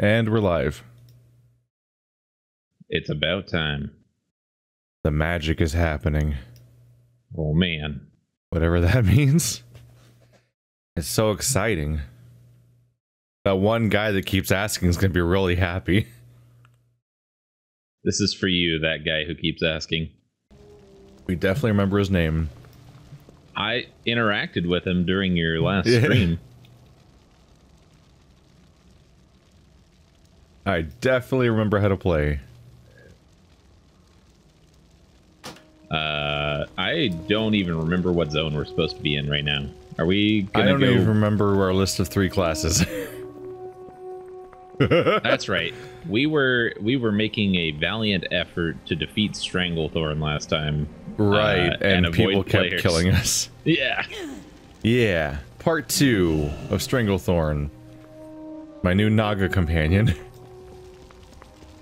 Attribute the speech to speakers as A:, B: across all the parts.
A: And we're live.
B: It's about time.
A: The magic is happening.
B: Oh man.
A: Whatever that means. It's so exciting. That one guy that keeps asking is going to be really happy.
B: This is for you, that guy who keeps asking.
A: We definitely remember his name.
B: I interacted with him during your last stream.
A: I definitely remember how to play.
B: I don't even remember what zone we're supposed to be in right now. Are we gonna
A: I don't even remember our list of 3 classes.
B: That's right. We were making a valiant effort to defeat Stranglethorn last time.
A: Right, and people kept
B: players.
A: killing us.
B: Yeah.
A: Yeah. Part 2 of Stranglethorn. My new Naga companion.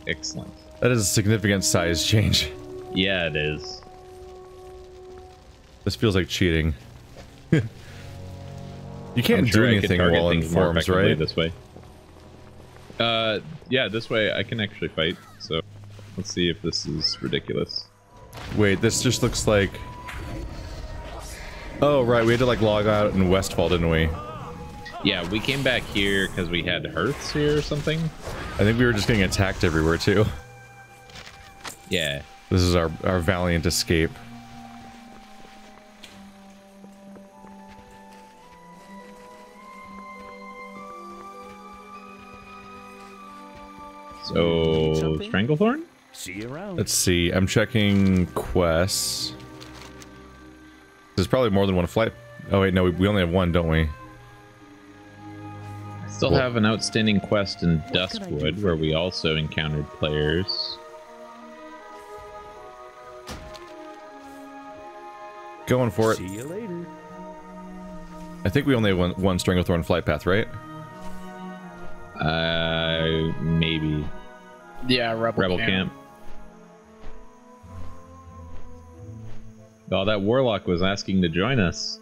B: Excellent.
A: That is a significant size change.
B: Yeah, it is.
A: This feels like cheating. You can't do anything while in forms, right?
B: This way. Yeah, this way I can actually fight. So let's see if this is ridiculous.
A: Wait, this just looks like... Oh, right, we had to like log out in Westfall, didn't we?
B: Yeah, we came back here because we had hearths here or something.
A: I think we were just getting attacked everywhere, too.
B: Yeah.
A: This is our valiant escape.
B: So, Stranglethorn?
C: See you around.
A: Let's see, I'm checking quests. There's probably more than one flight. Oh wait, no, we only have one, don't we?
B: I still have an outstanding quest in Duskwood where we also encountered players.
A: Going for it.
C: See you later.
A: I think we only have one Stranglethorn flight path, right?
B: Maybe.
D: Yeah, Rebel Camp.
B: Oh, that Warlock was asking to join us.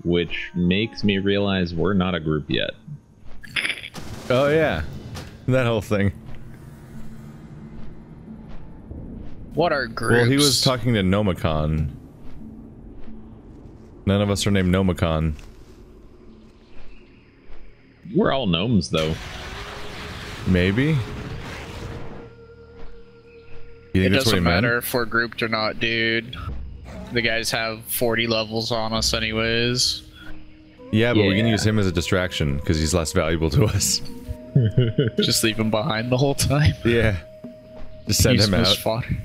B: Which makes me realize we're not a group yet.
A: Oh yeah, that whole thing.
D: What are groups?
A: Well, he was talking to Nomicon. None of us are named Nomicon.
B: We're all gnomes, though.
A: Maybe? You think
D: It
A: that's what he
D: doesn't
A: meant?
D: matter if we're grouped or not, dude. The guys have 40 levels on us anyways.
A: Yeah, but we can
B: Yeah.
A: use him as a distraction, because he's less valuable to us.
D: Just leave him behind the whole time.
A: Yeah. Just send him
D: Useless
A: out.
D: fodder.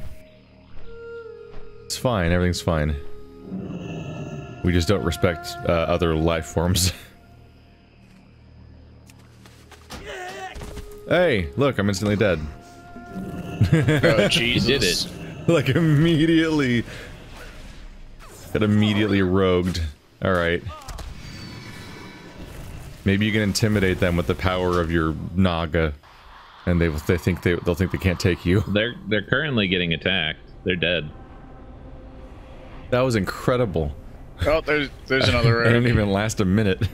A: It's fine, everything's fine. We just don't respect other life forms. Hey, look, I'm instantly dead.
D: Oh, Jesus.
B: Did it.
A: Like, immediately. Got immediately rogued. Alright. Maybe you can intimidate them with the power of your Naga. And they'll think they can't take you.
B: They're currently getting attacked. They're dead.
A: That was incredible.
D: Oh, there's another
A: It didn't
D: rogue.
A: even last a minute.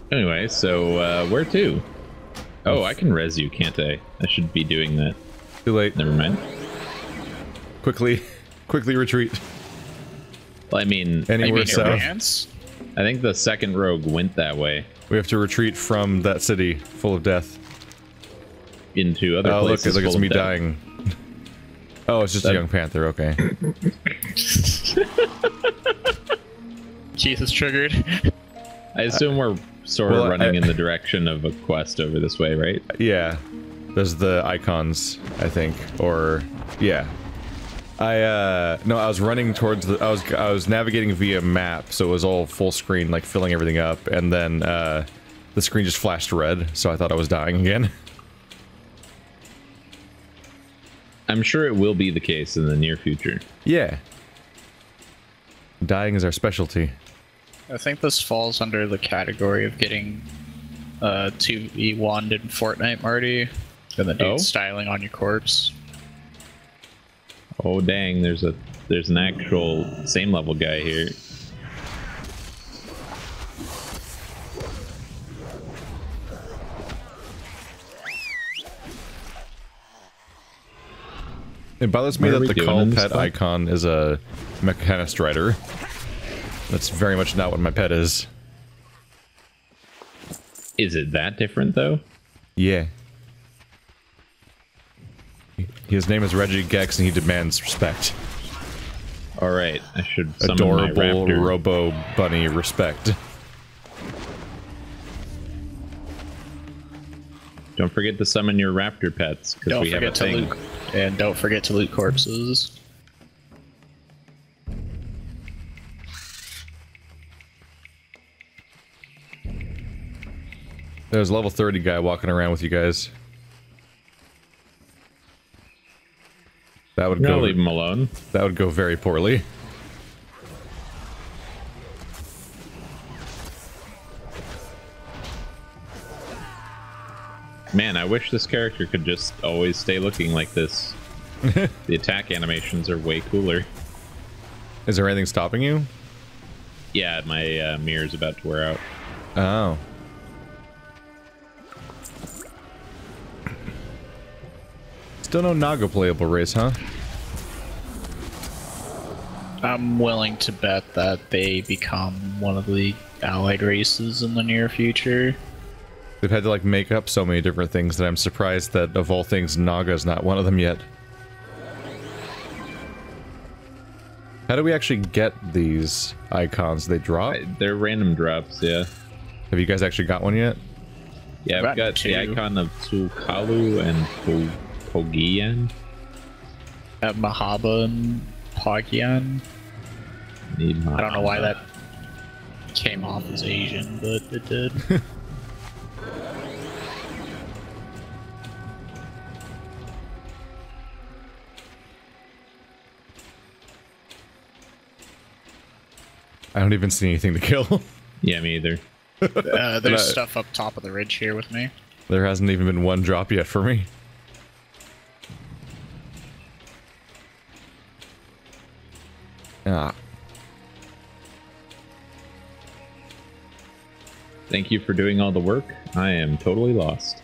B: Anyway, so where to? Oh, I can res you, can't I? I should be doing that.
A: Too late.
B: Never mind.
A: Quickly retreat.
B: Well, I mean,
A: Anywhere south.
D: Advance?
B: I think the second rogue went that way
A: We have to retreat from that city full of death.
B: into other
A: Oh, look,
B: places.
A: it's
B: full of
A: me
B: death.
A: dying. Oh, it's just a young panther, okay.
D: Jesus triggered.
B: I assume we're sort of
A: Well,
B: running in the direction of a quest over this way, right?
A: Yeah. There's the icons, I think. Or, yeah. No, I was running towards the, I was navigating via map, so it was all full screen, like filling everything up, and then, the screen just flashed red, so I thought I was dying again.
B: I'm sure it will be the case in the near future.
A: Yeah. Dying is our specialty.
D: I think this falls under the category of getting 2v1 in Fortnite, Marty. And the dude
B: Oh?
D: styling on your corpse.
B: Oh dang, there's an actual same level guy here.
A: It bothers me
B: What are
A: that
B: we
A: the
B: doing
A: call
B: in this
A: pet
B: spot?
A: icon is a mechanist rider. That's very much not what my pet is.
B: Is it that different though?
A: Yeah. His name is Reggie Gex and he demands respect.
B: All right, I should summon
A: Adorable
B: my raptor.
A: Robo Bunny respect.
B: Don't forget to summon your raptor pets because
D: Don't
B: we have a
D: forget to
B: thing.
D: loot. And don't forget to loot corpses.
A: There's a level 30 guy walking around with you guys. That would
B: No,
A: go.
B: leave him alone.
A: That would go very poorly.
B: Man, I wish this character could just always stay looking like this. The attack animations are way cooler.
A: Is there anything stopping you?
B: Yeah, my mirror's about to wear out.
A: Oh. Still no Naga playable race, huh?
D: I'm willing to bet that they become one of the allied races in the near future.
A: They've had to like make up so many different things that I'm surprised that of all things Naga's not one of them yet. How do we actually get these icons? They drop?
B: They're random drops, yeah.
A: Have you guys actually got one yet?
B: Yeah, I've
D: Got
B: got
D: two.
B: the icon of Tsukalu and Pogian.
D: At Mahaba and Pogyan. I don't know why that came off as Asian, but it did.
A: I don't even see anything to kill.
B: Yeah, me either.
D: There's stuff up top of the ridge here with me.
A: There hasn't even been one drop yet for me. Ah.
B: Thank you for doing all the work. I am totally lost.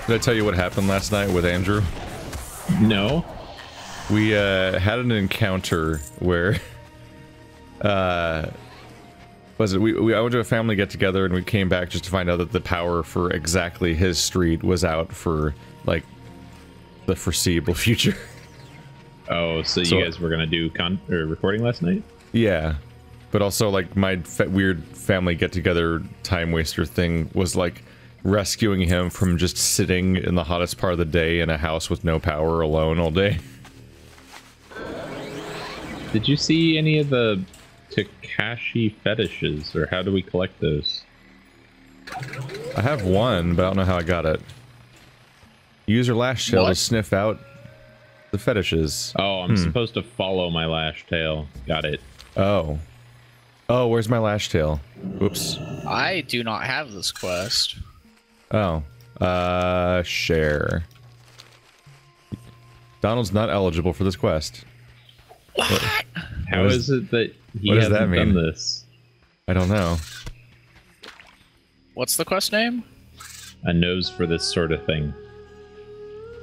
A: Did I tell you what happened last night with Andrew?
B: No?
A: We had an encounter where was it I went to a family get together and we came back just to find out that the power for exactly his street was out for like the foreseeable future.
B: Oh, so
A: So-
B: you guys were gonna do recording last night?
A: Yeah, but also like my weird family get together time waster thing was like rescuing him from just sitting in the hottest part of the day in a house with no power alone all day.
B: Did you see any of the Takashi fetishes, or how do we collect those?
A: I have one, but I don't know how I got it. Use your lash tail to
D: What?
A: sniff out the fetishes.
B: Oh, I'm supposed to follow my lash tail. Got it.
A: Oh. Oh, where's my lash tail? Oops.
D: I do not have this quest.
A: Oh. Share. Donald's not eligible for this quest.
B: How
A: What
B: is it that he
A: what does
B: hasn't
A: that mean?
B: done this?
A: I don't know.
D: What's the quest name?
B: A nose for this sort of thing.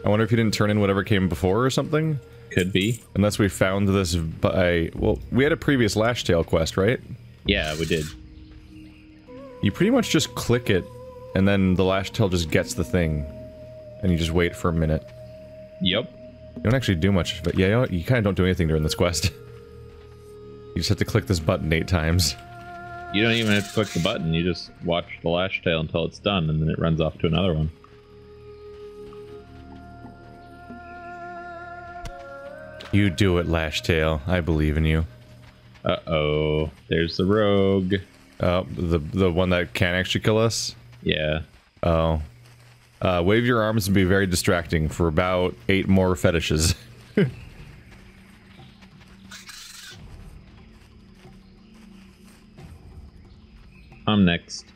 A: I wonder if he didn't turn in whatever came before or something?
B: Could be.
A: Unless we found this by... Well, we had a previous lash tail quest, right?
B: Yeah, we did.
A: You pretty much just click it, and then the lash tail just gets the thing. And you just wait for a minute.
B: Yep.
A: You don't actually do much, but yeah, you kind of don't do anything during this quest. You just have to click this button 8 times.
B: You don't even have to click the button. You just watch the lash tail until it's done, and then it runs off to another one.
A: You do it, lash tail. I believe in you.
B: Uh-oh. There's the rogue.
A: The one that can actually kill us?
B: Yeah.
A: Oh. Wave your arms and be very distracting for about 8 more fetishes.
B: I'm next.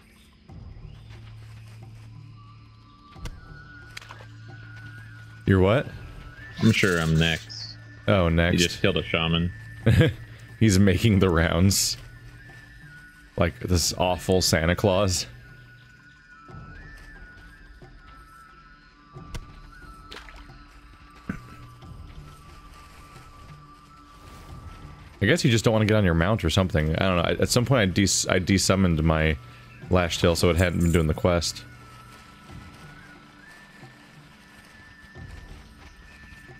A: You're what?
B: I'm sure I'm next.
A: Oh, next.
B: You just killed a shaman.
A: He's making the rounds. Like this awful Santa Claus. I guess you just don't want to get on your mount or something. I don't know. At some point I desummoned my Lashtail so it hadn't been doing the quest.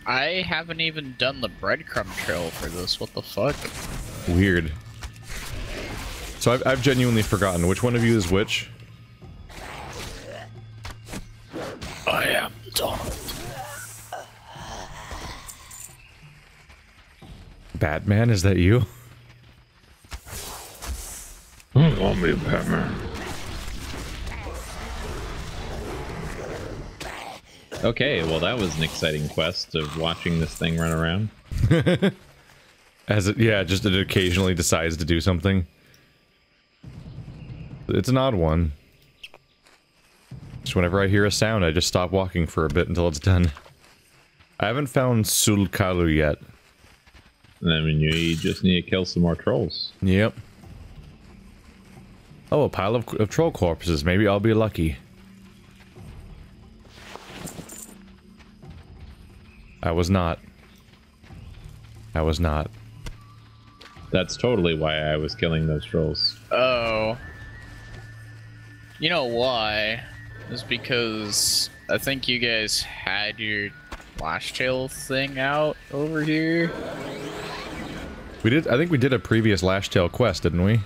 D: I haven't even done the breadcrumb trail for this. What the fuck?
A: Weird. So I've genuinely forgotten which one of you is which.
D: I am Donald.
A: Batman, is that you?
B: I want me Batman. Okay, well that was an exciting quest of watching this thing run around.
A: Yeah, just it occasionally decides to do something. It's an odd one. Just whenever I hear a sound, I just stop walking for a bit until it's done. I haven't found Sul'Kalu yet.
B: I mean, you just need to kill some more trolls.
A: Yep. Oh, a pile of troll corpses. Maybe I'll be lucky. I was not. I was not.
B: That's totally why I was killing those trolls.
D: Oh. You know why? It's because I think you guys had your Lashtail thing out over here.
A: We did. I think we did a previous Lashtail quest, didn't we?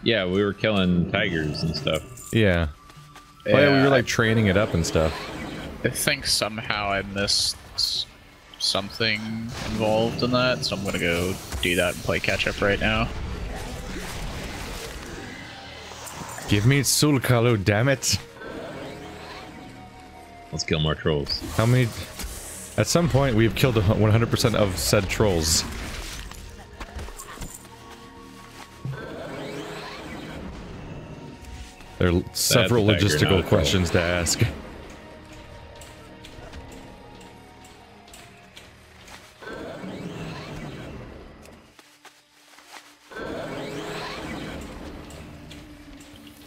B: Yeah, we were killing tigers and stuff.
A: Yeah. Oh, yeah, we were like training it up and stuff.
D: I think somehow I missed something involved in that, so I'm gonna go do that and play catch up right now.
A: Give me Sul'Kalu, damn it!
B: Let's kill more trolls.
A: How many? At some point, we've killed 100% of said trolls. There are several logistical questions to ask.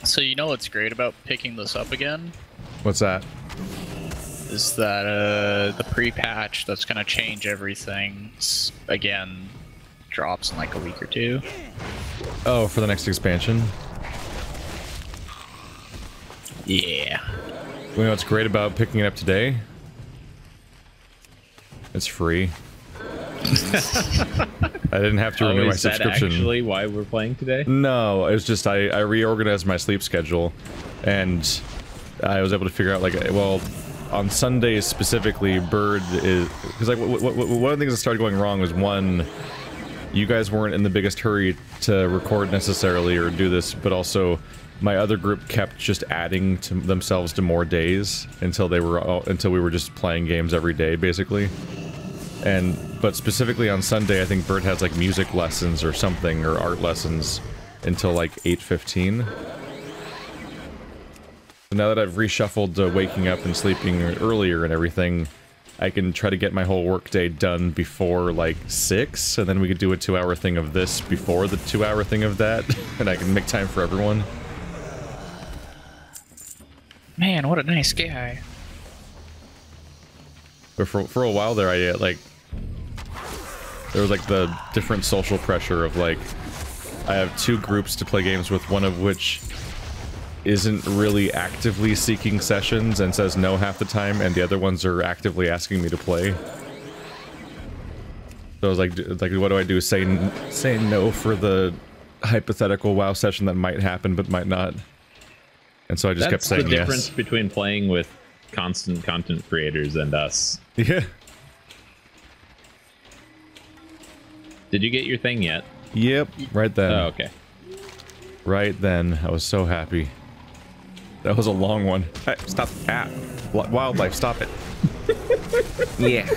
D: So you know what's great about picking this up again?
A: What's that?
D: Is that the pre-patch that's gonna change everything again drops in like a week or two.
A: Oh, for the next expansion?
D: Yeah.
A: You know what's great about picking it up today? It's free. I didn't have to renew my subscription.
B: Is that actually why we're playing today?
A: No, it was just I reorganized my sleep schedule, and I was able to figure out, like, well, on Sundays specifically, Bird is... Because, like, one of the things that started going wrong was, one, you guys weren't in the biggest hurry to record necessarily or do this, but also my other group kept just adding to themselves to more days until we were just playing games every day, basically. But specifically on Sunday, I think Bird has like music lessons or something, or art lessons, until like 8:15. So now that I've reshuffled waking up and sleeping earlier and everything, I can try to get my whole workday done before like 6, and then we could do a 2-hour thing of this before the 2-hour thing of that, and I can make time for everyone.
D: Man, what a nice guy.
A: But for a while there, I like... There was like the different social pressure of like... I have 2 groups to play games with, one of which isn't really actively seeking sessions and says no half the time, and the other ones are actively asking me to play. So I was like what do I do? Say no for the hypothetical WoW session that might happen but might not. And so I just kept saying yes.
B: That's the difference between playing with constant content creators and us.
A: Yeah.
B: Did you get your thing yet?
A: Yep, right then.
B: Oh, okay.
A: Right then. I was so happy. That was a long one. Hey, stop. Ah. Wildlife, stop it. Yeah.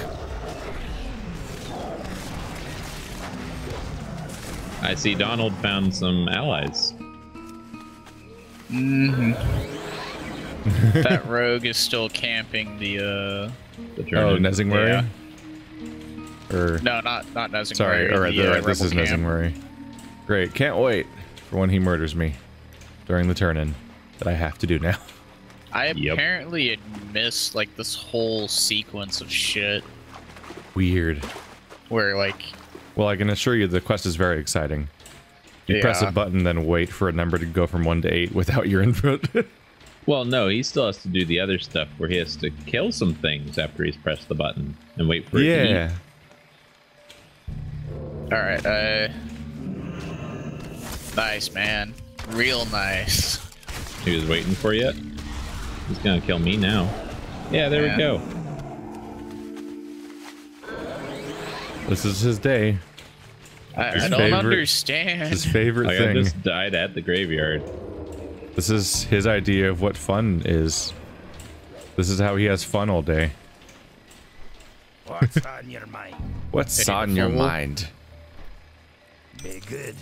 B: I see Donald found some allies.
D: That rogue is still camping the
A: Oh,
B: turn.
A: Nezingwari?
D: Yeah.
A: Or
D: No, not Nezingwari.
A: sorry, alright, this is
D: Rebel camp.
A: Nezingwari. Great, can't wait for when he murders me during the turn-in that I have to do now.
D: I
B: Yep.
D: apparently had missed like this whole sequence of shit
A: Weird.
D: where like
A: Well, I can assure you the quest is very exciting. You press a
D: Yeah.
A: button, then wait for a number to go from 1 to 8 without your input.
B: Well, no, he still has to do the other stuff where he has to kill some things after he's pressed the button and wait for it to eat.
A: Yeah.
D: all right, nice man, real nice.
B: He was waiting for you. He's gonna kill me now. Yeah, there
D: Yeah.
B: we go.
A: This is his day.
D: I
A: His
D: don't
A: favorite-
D: understand.
A: His favorite
B: Like, I
A: thing.
B: just died at the graveyard.
A: This is his idea of what fun is. This is how he has fun all day.
C: What's on your mind?
A: What's
D: Hey,
A: on your
D: fool.
A: mind?
C: Be good.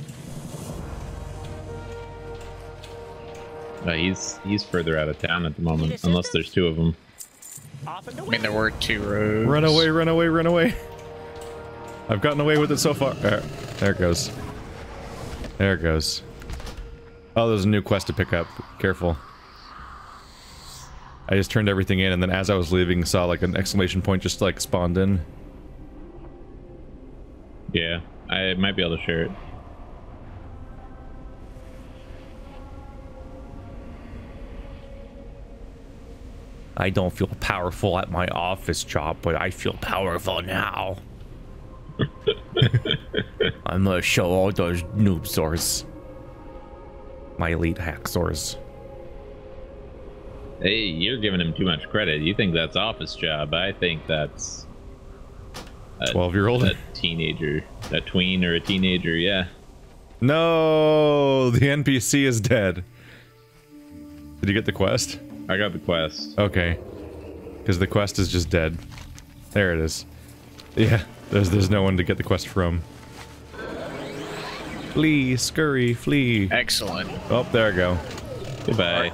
B: He's further out of town at the moment, unless there's two of them.
C: Off and
D: I
C: away.
D: mean, there were two rogues.
A: Run away, run away, run away. I've gotten away with it so far. There it goes. There it goes. Oh, there's a new quest to pick up. Careful. I just turned everything in, and then as I was leaving, saw like an exclamation point just like spawned in.
B: Yeah, I might be able to share it.
A: I don't feel powerful at my office job, but I feel powerful now. I'm gonna show all those noobsors. My elite hacksaws.
B: Hey, you're giving him too much credit. You think that's office job. I think that's a
A: 12-year-old?
B: a teenager, a tween or a teenager. Yeah.
A: No, the NPC is dead. Did you get the quest?
B: I got the quest.
A: Okay, because the quest is just dead. There it is. Yeah, there's no one to get the quest from. Flee, scurry, flee.
D: Excellent.
A: Oh, there I go.
B: Goodbye.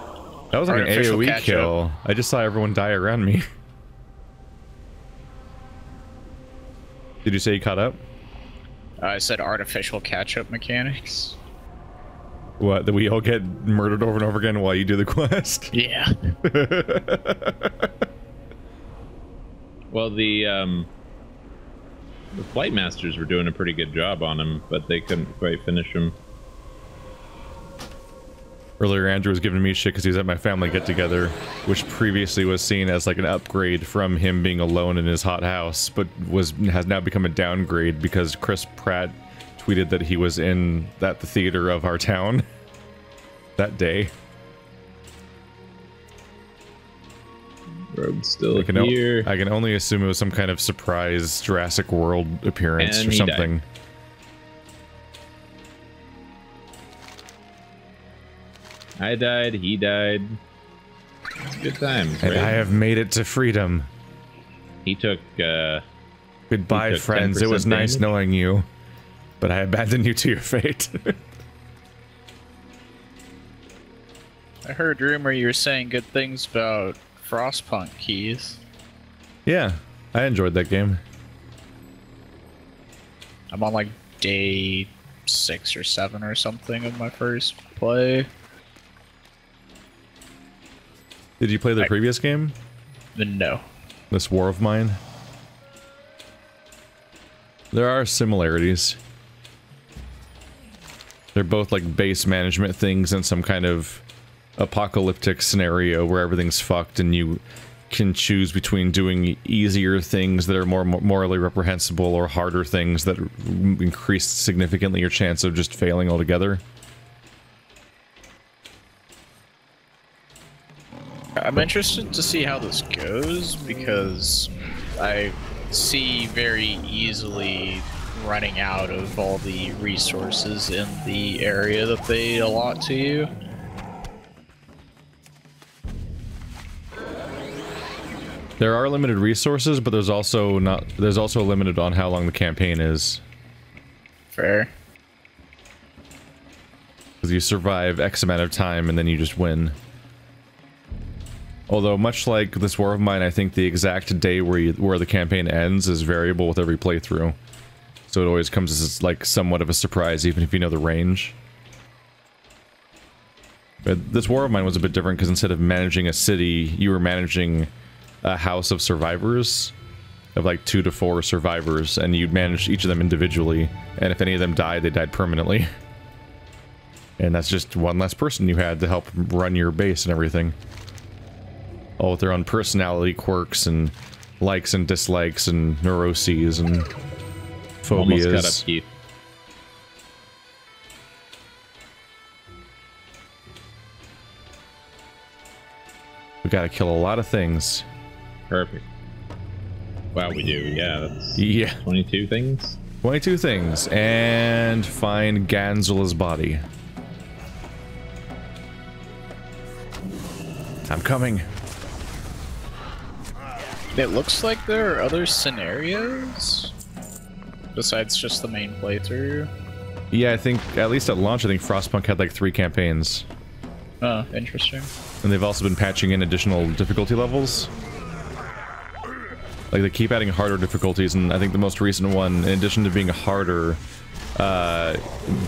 A: That was like an
D: Artificial
A: AoE
D: catch-up.
A: kill. I just saw everyone die around me. Did you say you caught up?
D: I said artificial catch-up mechanics.
A: What, that we all get murdered over and over again while you do the quest?
D: Yeah.
B: Well, the flight masters were doing a pretty good job on him, but they couldn't quite finish him.
A: Earlier, Andrew was giving me shit because he was at my family get-together, which previously was seen as like an upgrade from him being alone in his hot house, but has now become a downgrade because Chris Pratt tweeted that he was at the theater of our town that day.
B: Rogue's still
A: I can,
B: here.
A: I can only assume it was some kind of surprise Jurassic World appearance
B: And
A: or
B: he died.
A: something.
B: I died. He died. It's a good time.
A: And
B: right?
A: I have made it to freedom.
B: He took.
A: Goodbye,
B: took
A: friends. It
B: 10%
A: was nice
B: damage.
A: knowing you, but I abandon you to your fate.
D: I heard rumor you were saying good things about Frostpunk keys.
A: Yeah, I enjoyed that game.
D: I'm on like day 6 or 7 or something of my first play.
A: Did you play the previous game?
D: No.
A: This War of Mine? There are similarities. They're both like base management things in some kind of apocalyptic scenario where everything's fucked and you can choose between doing easier things that are more morally reprehensible or harder things that increase significantly your chance of just failing altogether.
D: I'm interested to see how this goes because I see very easily running out of all the resources in the area that they allot to you.
A: There are limited resources, but there's also limited on how long the campaign is.
D: Fair.
A: Because you survive X amount of time and then you just win. Although, much like this War of Mine, I think the exact day where the campaign ends is variable with every playthrough. So it always comes as like somewhat of a surprise, even if you know the range. But this War of Mine was a bit different because instead of managing a city, you were managing a house of survivors. Of like 2 to 4 survivors, and you'd manage each of them individually. And if any of them died, they died permanently. And that's just one less person you had to help run your base and everything. All with their own personality quirks and likes and dislikes and neuroses and phobias.
B: Almost got up, Keith.
A: We gotta kill a lot of things.
B: Perfect. Wow, we do. Yeah, that's
A: Yeah.
B: 22 things.
A: 22 things. And find Ganzula's body. I'm coming.
D: It looks like there are other scenarios besides just the main playthrough.
A: Yeah, I think, at least at launch, I think Frostpunk had like 3 campaigns.
D: Oh, interesting.
A: And they've also been patching in additional difficulty levels. Like, they keep adding harder difficulties, and I think the most recent one, in addition to being harder,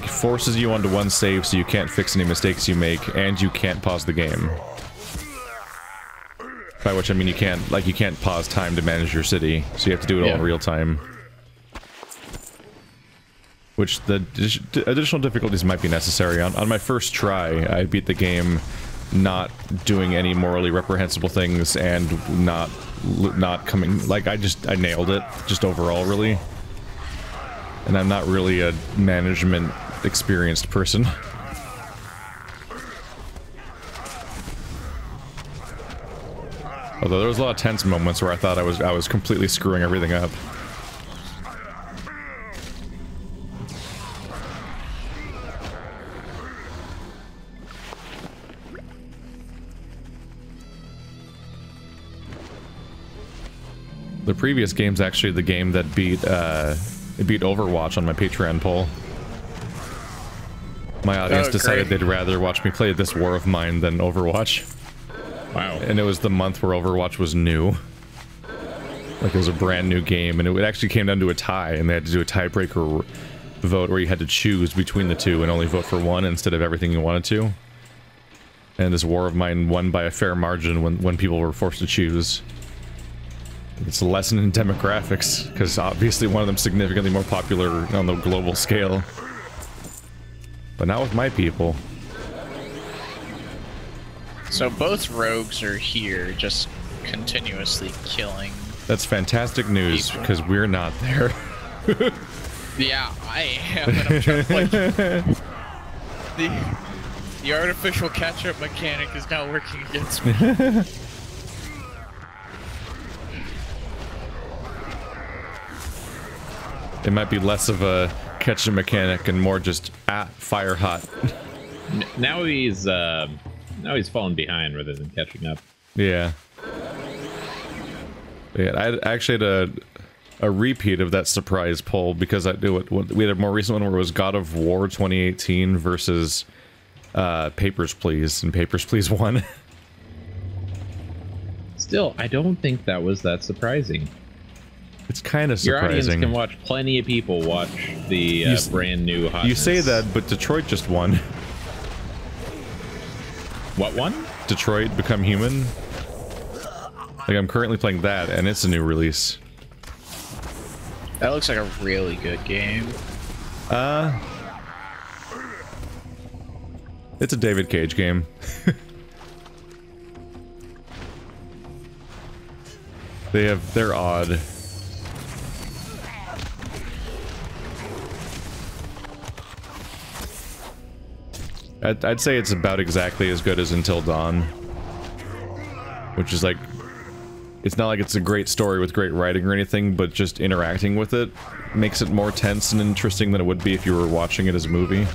A: forces you onto one save so you can't fix any mistakes you make, and you can't pause the game. By which I mean you can't pause time to manage your city, so you have to do it all in real time. Which, the additional difficulties might be necessary. On my first try, I beat the game not doing any morally reprehensible things and not coming, like, I nailed it, just overall, really. And I'm not really a management experienced person. Although there was a lot of tense moments where I thought I was completely screwing everything up. The previous game's actually the game that beat Overwatch on my Patreon poll. My audience decided they'd rather watch me play this War of Mine than Overwatch.
B: Wow.
A: And it was the month where Overwatch was new. Like, it was a brand new game, and it actually came down to a tie, and they had to do a tiebreaker vote where you had to choose between the two and only vote for one instead of everything you wanted to. And this War of Mine won by a fair margin when people were forced to choose. It's a lesson in demographics, because obviously one of them significantly more popular on the global scale. But not with my people.
D: So both rogues are here, just continuously killing.
A: That's fantastic news, because we're not there.
D: Yeah, I am, and I'm trying to, like, the artificial catch-up mechanic is now working against me.
A: It might be less of a catch-up mechanic and more just fire hot.
B: Now he's falling behind rather than catching up.
A: Yeah. Yeah, I actually had a repeat of that surprise poll because we had a more recent one where it was God of War 2018 versus Papers, Please, and Papers, Please won.
B: Still, I don't think that was that surprising.
A: It's kind of
B: Your
A: surprising.
B: audience can watch plenty of people watch the brand new Hotness.
A: You say that, but Detroit just won.
B: What one?
A: Detroit Become Human. Like, I'm currently playing that, and it's a new release.
D: That looks like a really good game.
A: It's a David Cage game. They're odd. I'd say it's about exactly as good as Until Dawn. Which is like... It's not like it's a great story with great writing or anything, but just interacting with it makes it more tense and interesting than it would be if you were watching it as a movie.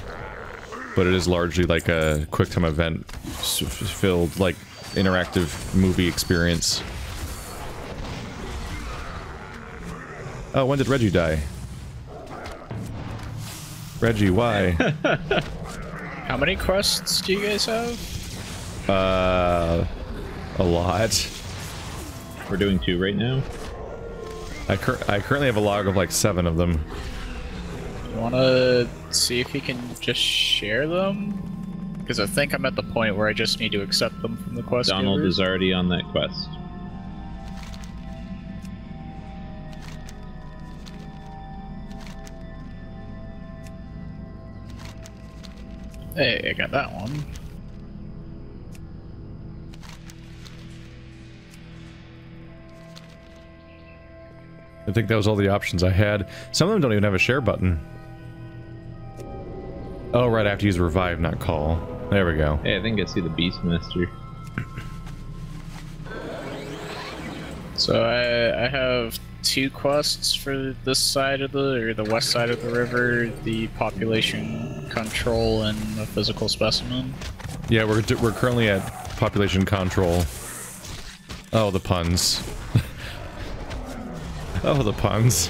A: But it is largely like a quick-time event-filled, like, interactive movie experience. Oh, when did Reggie die? Reggie, why?
D: How many quests do you guys have?
A: A lot.
B: We're doing 2 right now.
A: I currently have a log of like 7 of them.
D: You wanna see if you can just share them? Because I think I'm at the point where I just need to accept them from the quest
B: Donald
D: givers.
B: is already on that quest.
D: Hey, I got that one.
A: I think that was all the options I had. Some of them don't even have a share button. Oh, right, I have to use revive, not call. There we go.
B: Hey, I think I see the Beastmaster.
D: So I have 2 quests for this side of the west side of the river, the population control and the physical specimen.
A: Yeah, we're currently at population control. Oh, the puns. Oh, the puns.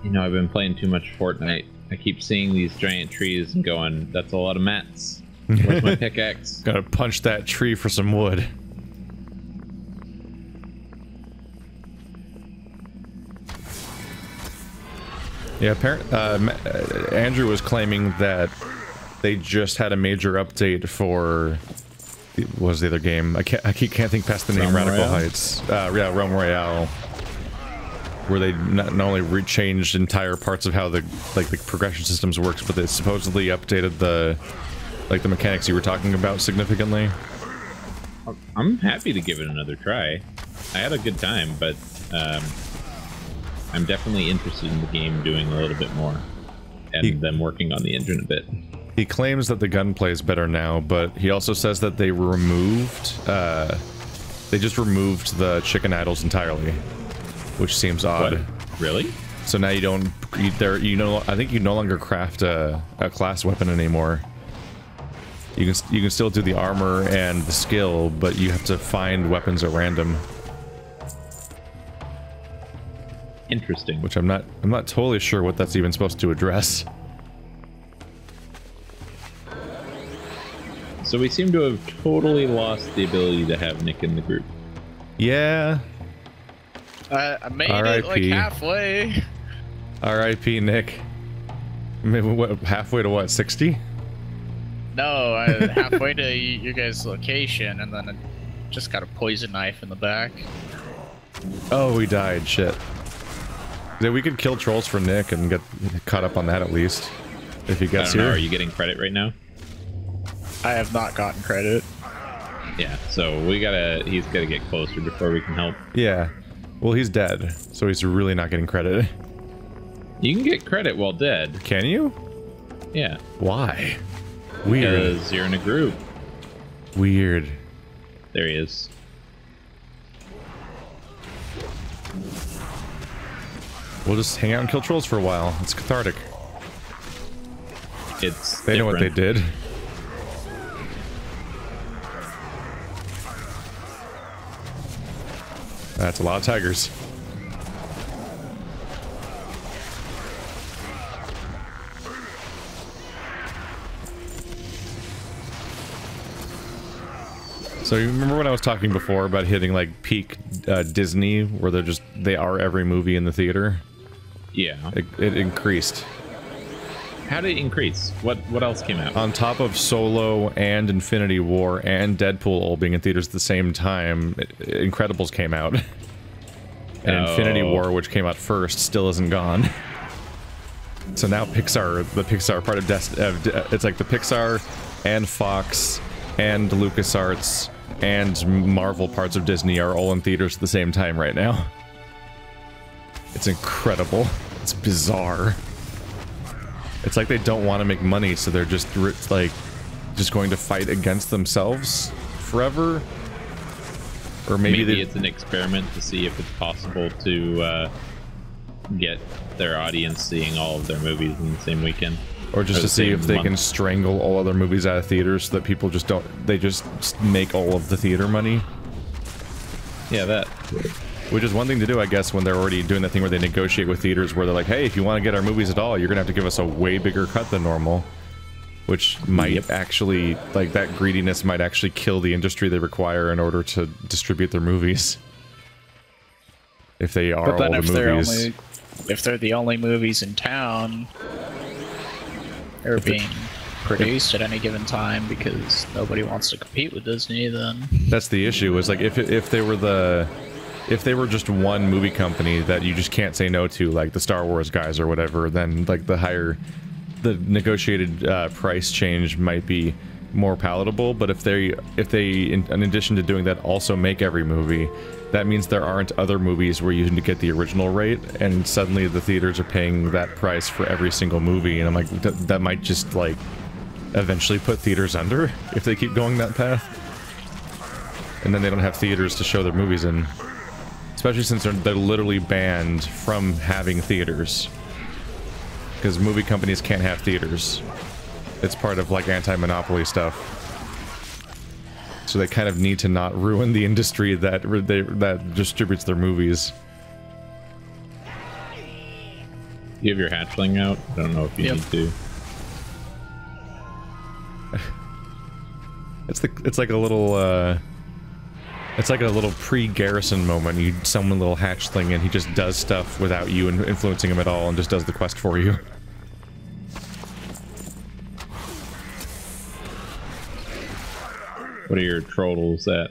B: You know, I've been playing too much Fortnite. I keep seeing these giant trees and going, that's a lot of mats. Where's my pickaxe?
A: Gotta punch that tree for some wood. Yeah, Andrew was claiming that they just had a major update for... What was the other game? I can't think past the name.
B: Realm
A: Radical
B: Royale?
A: Heights. Yeah, Realm Royale. Where they not only changed entire parts of how the progression systems works, but they supposedly updated the mechanics you were talking about significantly.
B: I'm happy to give it another try. I had a good time, but I'm definitely interested in the game doing a little bit more. And them working on the engine a bit.
A: He claims that the gunplay is better now, but he also says that they just removed the chicken idols entirely, which seems odd.
B: What? Really?
A: So now you don't, I think you no longer craft a class weapon anymore. You can still do the armor and the skill, but you have to find weapons at random.
B: Interesting.
A: Which I'm not totally sure what that's even supposed to address.
B: So we seem to have totally lost the ability to have Nick in the group.
A: Yeah.
D: I made it like halfway.
A: R.I.P. Nick. Maybe what, halfway to what, 60?
D: No, halfway to your guys' location, and then I just got a poison knife in the back.
A: Oh, we died. Shit. Yeah, we could kill trolls for Nick and get caught up on that at least. If he gets here.
B: Are you getting credit right now?
D: I have not gotten credit.
B: Yeah, so he's gotta get closer before we can help.
A: Yeah. Well, he's dead, so he's really not getting credit.
B: You can get credit while dead.
A: Can you?
B: Yeah.
A: Why? Weird.
B: Because you're in a group.
A: Weird.
B: There he is.
A: We'll just hang out and kill trolls for a while. It's cathartic.
B: It's
A: They know what they did. That's a lot of tigers. So you remember when I was talking before about hitting like peak Disney, where they are every movie in the theater?
B: Yeah.
A: It increased.
B: How did it increase? What else came out?
A: On top of Solo and Infinity War and Deadpool all being in theaters at the same time, Incredibles came out. And Infinity War, which came out first, still isn't gone. So now the Pixar part of it's like the Pixar and Fox and LucasArts and Marvel parts of Disney are all in theaters at the same time right now. It's incredible. It's bizarre. It's like they don't want to make money, so they're just going to fight against themselves forever. Or maybe
B: it's an experiment to see if it's possible to get their audience seeing all of their movies in the same weekend.
A: Or just to see if they can strangle all other movies out of theaters so that people just don't... They just make all of the theater money.
B: Yeah, that.
A: Which is one thing to do, I guess, when they're already doing that thing where they negotiate with theaters where they're like, hey, if you want to get our movies at all, you're going to have to give us a way bigger cut than normal. Which might actually, like, that greediness might actually kill the industry they require in order to distribute their movies. If they are all the movies.
D: If they're the only movies in town, they're being produced at any given time because nobody wants to compete with Disney, then...
A: That's the issue, is like, if they were if they were just one movie company that you just can't say no to, like the Star Wars guys or whatever, then like the negotiated price change might be more palatable. But if they in addition to doing that also make every movie, that means there aren't other movies where you can get the original rate, and suddenly the theaters are paying that price for every single movie, and I'm like, that might just like eventually put theaters under if they keep going that path, and then they don't have theaters to show their movies in. Especially since they're literally banned from having theaters. Because movie companies can't have theaters. It's part of, like, anti-monopoly stuff. So they kind of need to not ruin the industry that distributes their movies.
B: You have your hatchling out? I don't know if you need to.
A: It's like a little, it's like a little pre-garrison moment. You summon a little hatchling and he just does stuff without you influencing him at all and just does the quest for you.
B: What are your trottles at?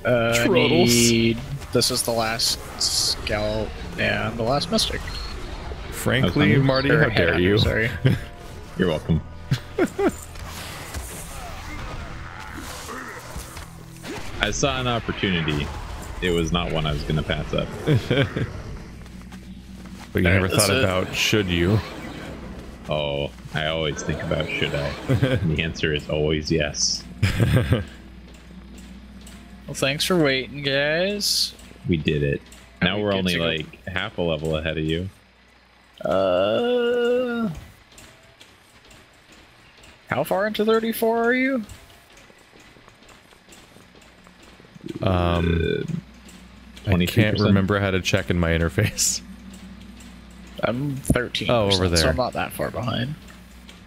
D: This is the last scout and the last mystic.
A: Frankly, Marty, how dare you?
D: Sorry.
B: You're welcome. I saw an opportunity. It was not one I was going to pass up.
A: But you never thought about should you?
B: Oh, I always think about should I. And the answer is always yes.
D: Well, thanks for waiting, guys.
B: We did it. Now we're only like half a level ahead of you.
D: How far into 34 are you?
A: I can't remember how to check in my interface.
D: I'm 13%,
A: oh, over there.
D: So I'm not that far behind.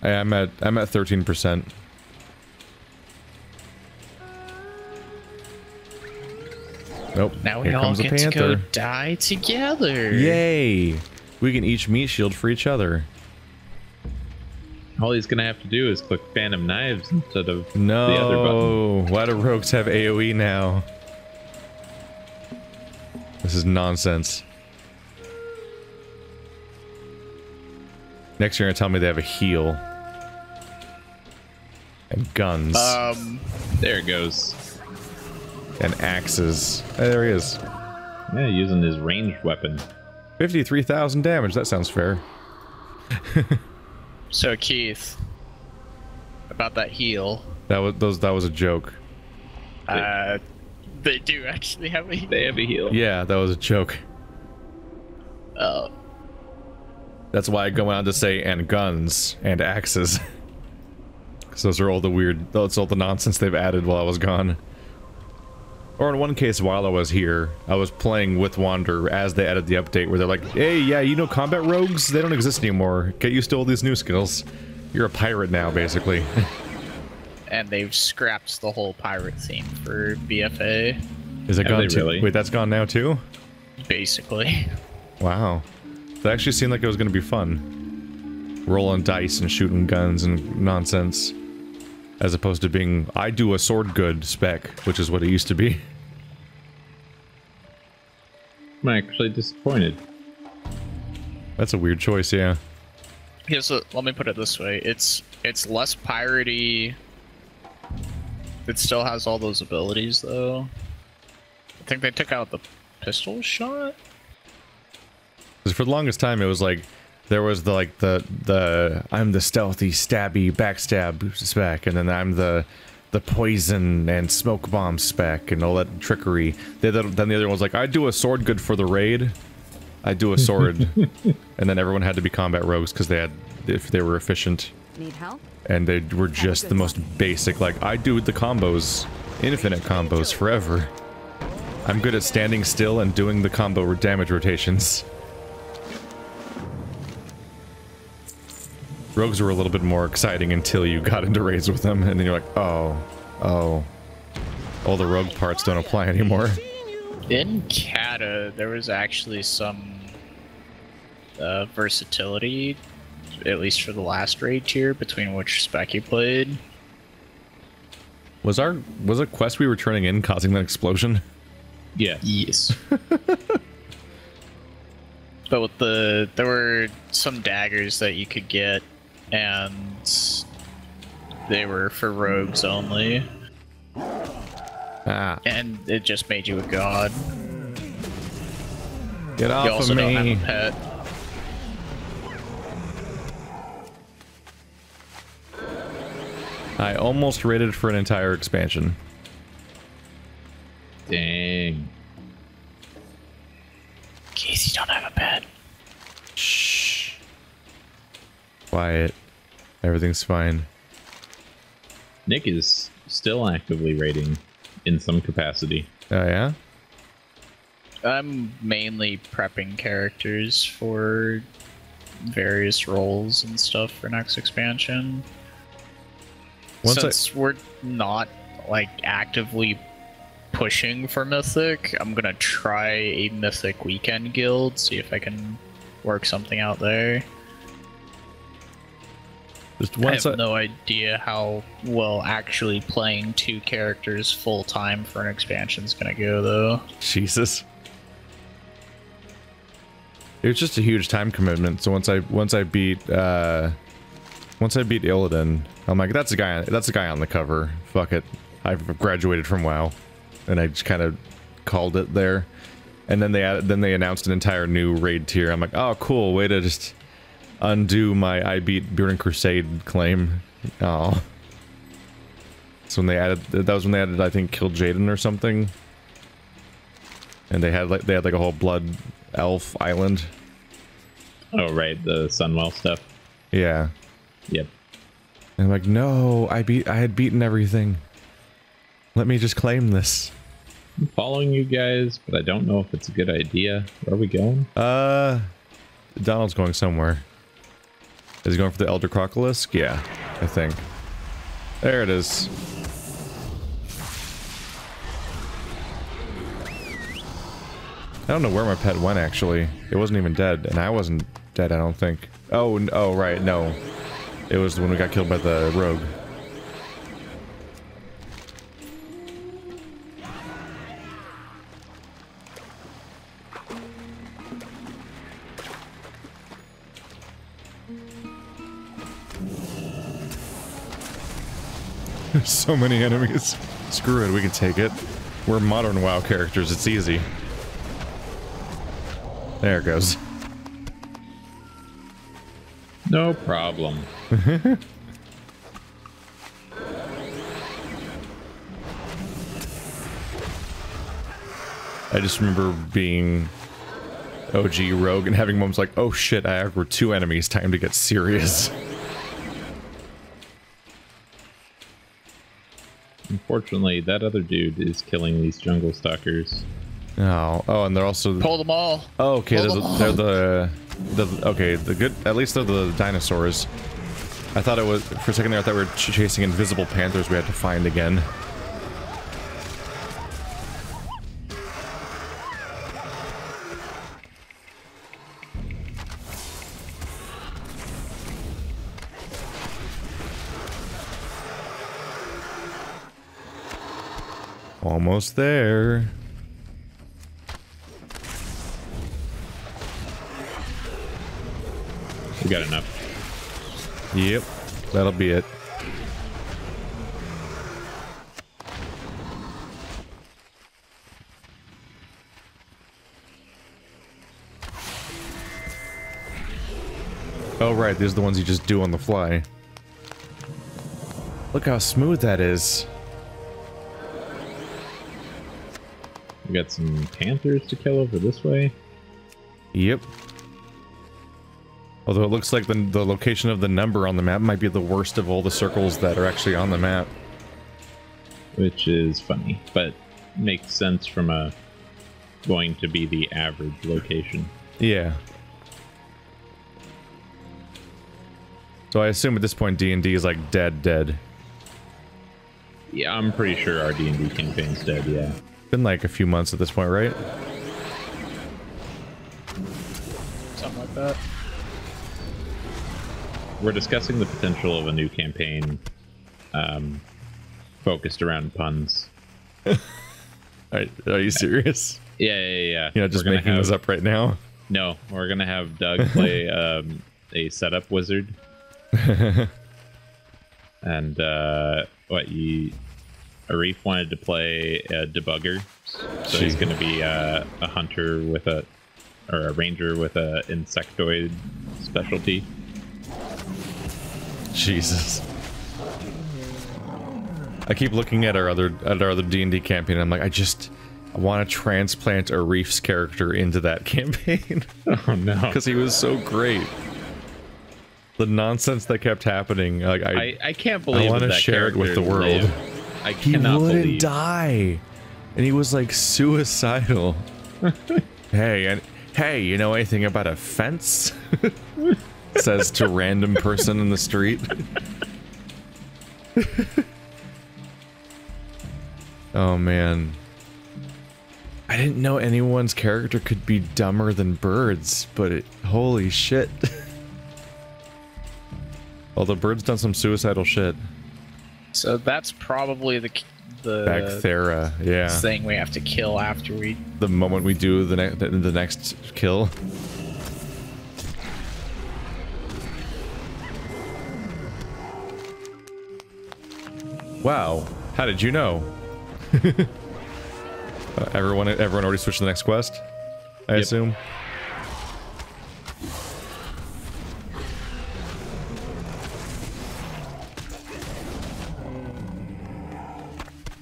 A: I'm at 13%. Nope.
D: Now we all get to go die together.
A: Yay! We can each meat shield for each other.
B: All he's gonna have to do is click Phantom Knives instead of the other button.
A: No! Why do rogues have AoE now? This is nonsense. Next you're gonna tell me they have a heal. And guns.
B: There it goes.
A: And axes. Oh, there he is.
B: Yeah, using his ranged weapon.
A: 53,000 damage, that sounds fair.
D: So Keith, about that heal.
A: That was a joke.
D: They do actually have a heal.
B: They have a heal.
A: Yeah, that was a joke.
D: Oh.
A: That's why I go on to say and guns and axes. Because those are all the weird, that's all the nonsense they've added while I was gone. Or in one case while I was here, I was playing with Wander as they added the update where they're like, hey, yeah, you know combat rogues? They don't exist anymore. Get used to all these new skills. You're a pirate now, basically.
D: And they've scrapped the whole pirate theme for BFA.
A: Is it gone too?
B: Really?
A: Wait, that's gone now too?
D: Basically.
A: Wow. That actually seemed like it was going to be fun. Rolling dice and shooting guns and nonsense. As opposed to being, I do a sword good spec, which is what it used to be.
B: I'm actually disappointed.
A: That's a weird choice, yeah.
D: Let me put it this way. It's less piratey. It still has all those abilities, though. I think they took out the pistol shot?
A: Because for the longest time, it was like, there was the I'm the stealthy, stabby, backstab spec, and then I'm the poison and smoke bomb spec and all that trickery. Then the other one was like, I do a sword good for the raid. I do a sword. And then everyone had to be combat rogues because if they were efficient.
E: Need help?
A: And they were just the most basic, like, I do the combos, infinite combos forever. I'm good at standing still and doing the combo damage rotations. Rogues were a little bit more exciting until you got into raids with them, and then you're like, oh, all the rogue parts don't apply anymore.
D: In Kata, there was actually some versatility, at least for the last raid tier, between which spec you played.
A: Was a quest we were turning in causing that explosion?
B: Yeah.
D: Yes. But with there were some daggers that you could get, and they were for rogues only.
A: Ah.
D: And it just made you a god.
A: Get off
D: You also
A: of
D: don't
A: me.
D: have a pet.
A: I almost raided for an entire expansion.
B: Dang.
D: Casey don't have a pet.
A: Shh. Quiet. Everything's fine.
B: Nick is still actively raiding in some capacity.
A: Oh yeah?
D: I'm mainly prepping characters for various roles and stuff for next expansion. Since we're not like actively pushing for Mythic, I'm gonna try a Mythic weekend guild, see if I can work something out there.
A: Just
D: I
A: once
D: have no idea how well actually playing 2 characters full time for an expansion is gonna go though.
A: Jesus. It was just a huge time commitment. So once I beat Illidan, I'm like, that's a guy on the cover. Fuck it. I've graduated from WoW, and I just kind of called it there. And then they announced an entire new raid tier. I'm like, oh cool, way to just undo my I beat Burning Crusade claim. Oh. So when they added, that was when they added, I think, Kill Jaden or something. And they had like a whole Blood Elf island.
B: Oh right, the Sunwell stuff.
A: Yeah.
B: Yep.
A: And I'm like, no, I had beaten everything. Let me just claim this.
B: I'm following you guys, but I don't know if it's a good idea. Where are we going?
A: Donald's going somewhere. Is he going for the Elder Crocolisk? Yeah, I think. There it is. I don't know where my pet went, actually. It wasn't even dead, and I wasn't dead, I don't think. Oh, right, no. It was when we got killed by the rogue. There's so many enemies. Screw it, we can take it. We're modern WoW characters, it's easy. There it goes.
B: No problem.
A: I just remember being OG rogue and having moments like, oh shit, I aggroed 2 enemies, time to get serious.
B: Unfortunately, that other dude is killing these jungle stalkers.
A: Oh, and they're also...
D: Pull them all.
A: Oh, okay,
D: Pull
A: they're
D: them
A: the good... At least they're the dinosaurs. I thought it was... For a second there, I thought we were chasing invisible panthers we had to find again. Almost there.
B: We got enough.
A: Yep, that'll be it. Oh right, these are the ones you just do on the fly. Look how smooth that is.
B: We got some panthers to kill over this way.
A: Yep. Although it looks like the location of the number on the map might be the worst of all the circles that are actually on the map.
B: Which is funny, but makes sense from a going to be the average location.
A: Yeah. So I assume at this point D&D is like dead.
B: Yeah, I'm pretty sure our D&D campaign's dead, yeah.
A: Been like a few months at this point, right?
D: Something like that.
B: We're discussing the potential of a new campaign focused around puns.
A: Are you serious?
B: Yeah.
A: You're not just making this up right now?
B: No, we're gonna have Doug play a setup wizard. And Arif wanted to play a debugger, so he's gonna be a hunter with a ranger with a insectoid specialty.
A: Jesus. I keep looking at our other D&D campaign and I'm like, I want to transplant Arif's character into that campaign.
B: Oh no.
A: Because he was so great. The nonsense that kept happening, like
B: I can't believe
A: I want to
B: that
A: share it with the
B: character
A: world.
B: lived. I
A: He
B: cannot
A: wouldn't
B: believe.
A: die, and he was like suicidal. Hey, you know anything about a fence? Says to random person in the street. Oh man. I didn't know anyone's character could be dumber than birds, but holy shit. Although Bird's done some suicidal shit.
D: So that's probably the
A: Bacthera, yeah.
D: thing we have to kill after we.
A: The moment we do the next kill. Wow, how did you know? Everyone already switched to the next quest, I assume.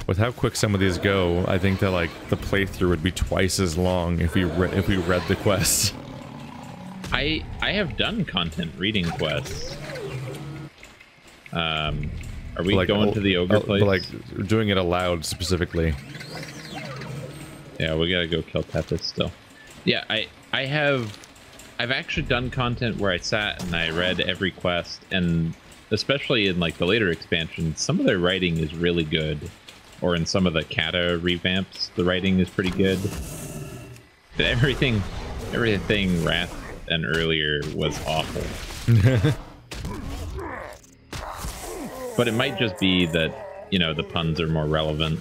A: With how quick some of these go, I think that like the playthrough would be twice as long if we read the quests.
B: I have done content reading quests. Are we
A: Like,
B: going to the ogre place?
A: Like doing it aloud specifically.
B: Yeah, we gotta go kill Tethys still. Yeah, I've actually done content where I sat and I read every quest, and especially in like the later expansions, some of their writing is really good. Or in some of the Kata revamps, the writing is pretty good. But everything Wrath and earlier was awful. But it might just be that, you know, the puns are more relevant.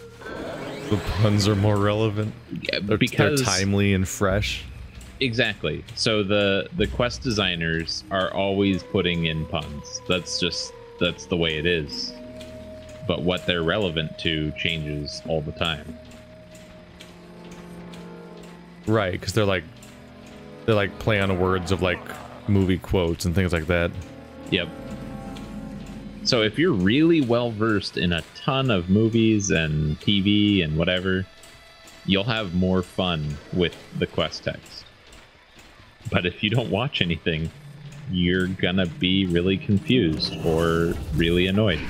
A: The puns are more relevant.
B: Yeah,
A: They're timely and fresh.
B: Exactly. So the quest designers are always putting in puns. That's the way it is. But what they're relevant to changes all the time.
A: Right, because they're like play on words of like movie quotes and things like that.
B: Yep. So if you're really well versed in a ton of movies and TV and whatever, you'll have more fun with the quest text. But if you don't watch anything, you're gonna be really confused or really annoyed.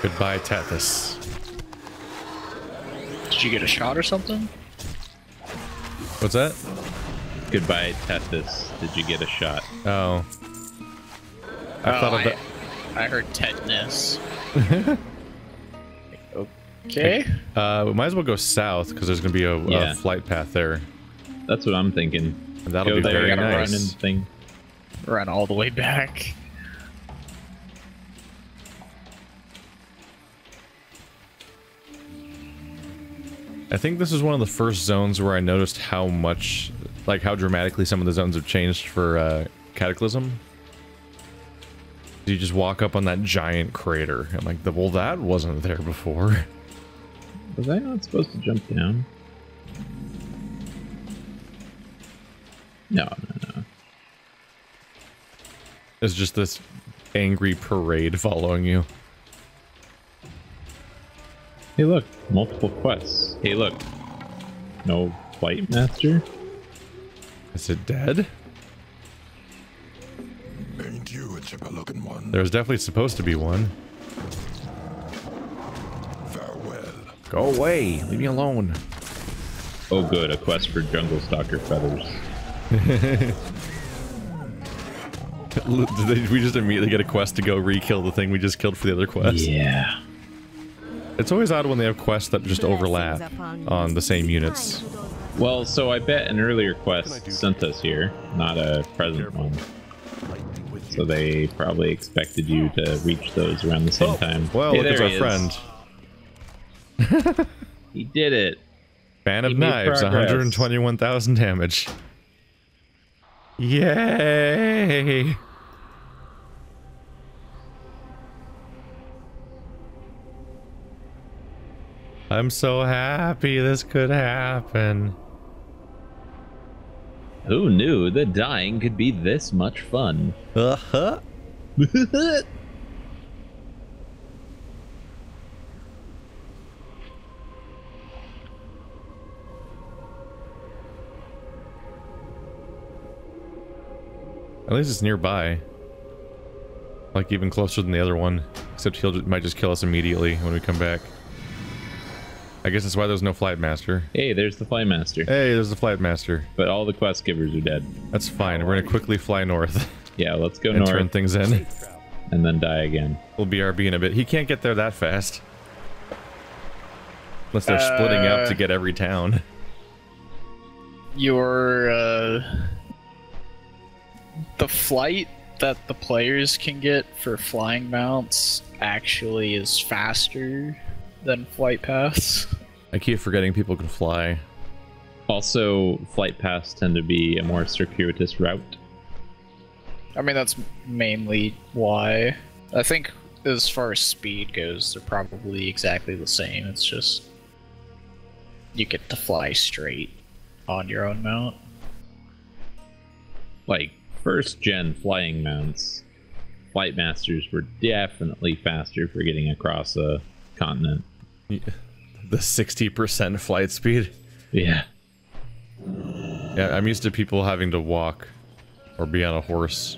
A: Goodbye, Tethys.
D: Did you get a shot or something?
A: What's that?
B: Goodbye, Tethys. Did you get a shot?
A: Oh. I thought of that.
D: I heard tetanus. Okay.
A: We might as well go south because there's gonna be a flight path there.
B: That's what I'm thinking.
A: And that'll
B: Go
A: be
B: there,
A: very
B: gotta run
A: nice.
B: and thing.
D: Run all the way back.
A: I think this is one of the first zones where I noticed how much, like how dramatically some of the zones have changed for Cataclysm. You just walk up on that giant crater. I'm like, well, that wasn't there before.
B: Was I not supposed to jump down? No.
A: It's just this angry parade following you.
B: Hey look, multiple quests. Hey look, no Flight Master?
A: Is it dead?
E: Ain't you a chipper looking one?
A: There's definitely supposed to be one. Go away. Leave me alone.
B: Oh, good. A quest for Jungle Stalker feathers.
A: We just immediately get a quest to go re-kill the thing we just killed for the other quest.
B: Yeah.
A: It's always odd when they have quests that just overlap on the same units.
B: Well, so I bet an earlier quest sent us here, not a present one. So they probably expected you to reach those around the same time.
A: Well,
B: Hey,
A: look,
B: there
A: it's our
B: he is.
A: friend.
B: He did it.
A: Fan of
B: He made
A: Knives,
B: progress.
A: 121,000 damage. Yay! I'm so happy this could happen.
B: Who knew that dying could be this much fun?
A: Uh-huh. At least it's nearby. Like, even closer than the other one. Except might just kill us immediately when we come back. I guess that's why there's no Flight Master.
B: Hey, there's the Fly Master.
A: Hey, there's the Flight Master.
B: But all the quest givers are dead.
A: That's fine. We're gonna quickly fly north
B: Yeah, let's go
A: and turn
B: north
A: things in.
B: and then die again.
A: We'll BRB in a bit. He can't get there that fast. Unless they're splitting up to get every town.
D: The flight that the players can get for flying mounts actually is faster than flight paths.
A: I keep forgetting people can fly.
B: Also, flight paths tend to be a more circuitous route.
D: I mean, that's mainly why. I think as far as speed goes, they're probably exactly the same. It's just you get to fly straight on your own mount.
B: Like, first gen flying mounts, Flight Masters were definitely faster for getting across a continent.
A: The 60% flight speed.
B: Yeah.
A: Yeah, I'm used to people having to walk or be on a horse.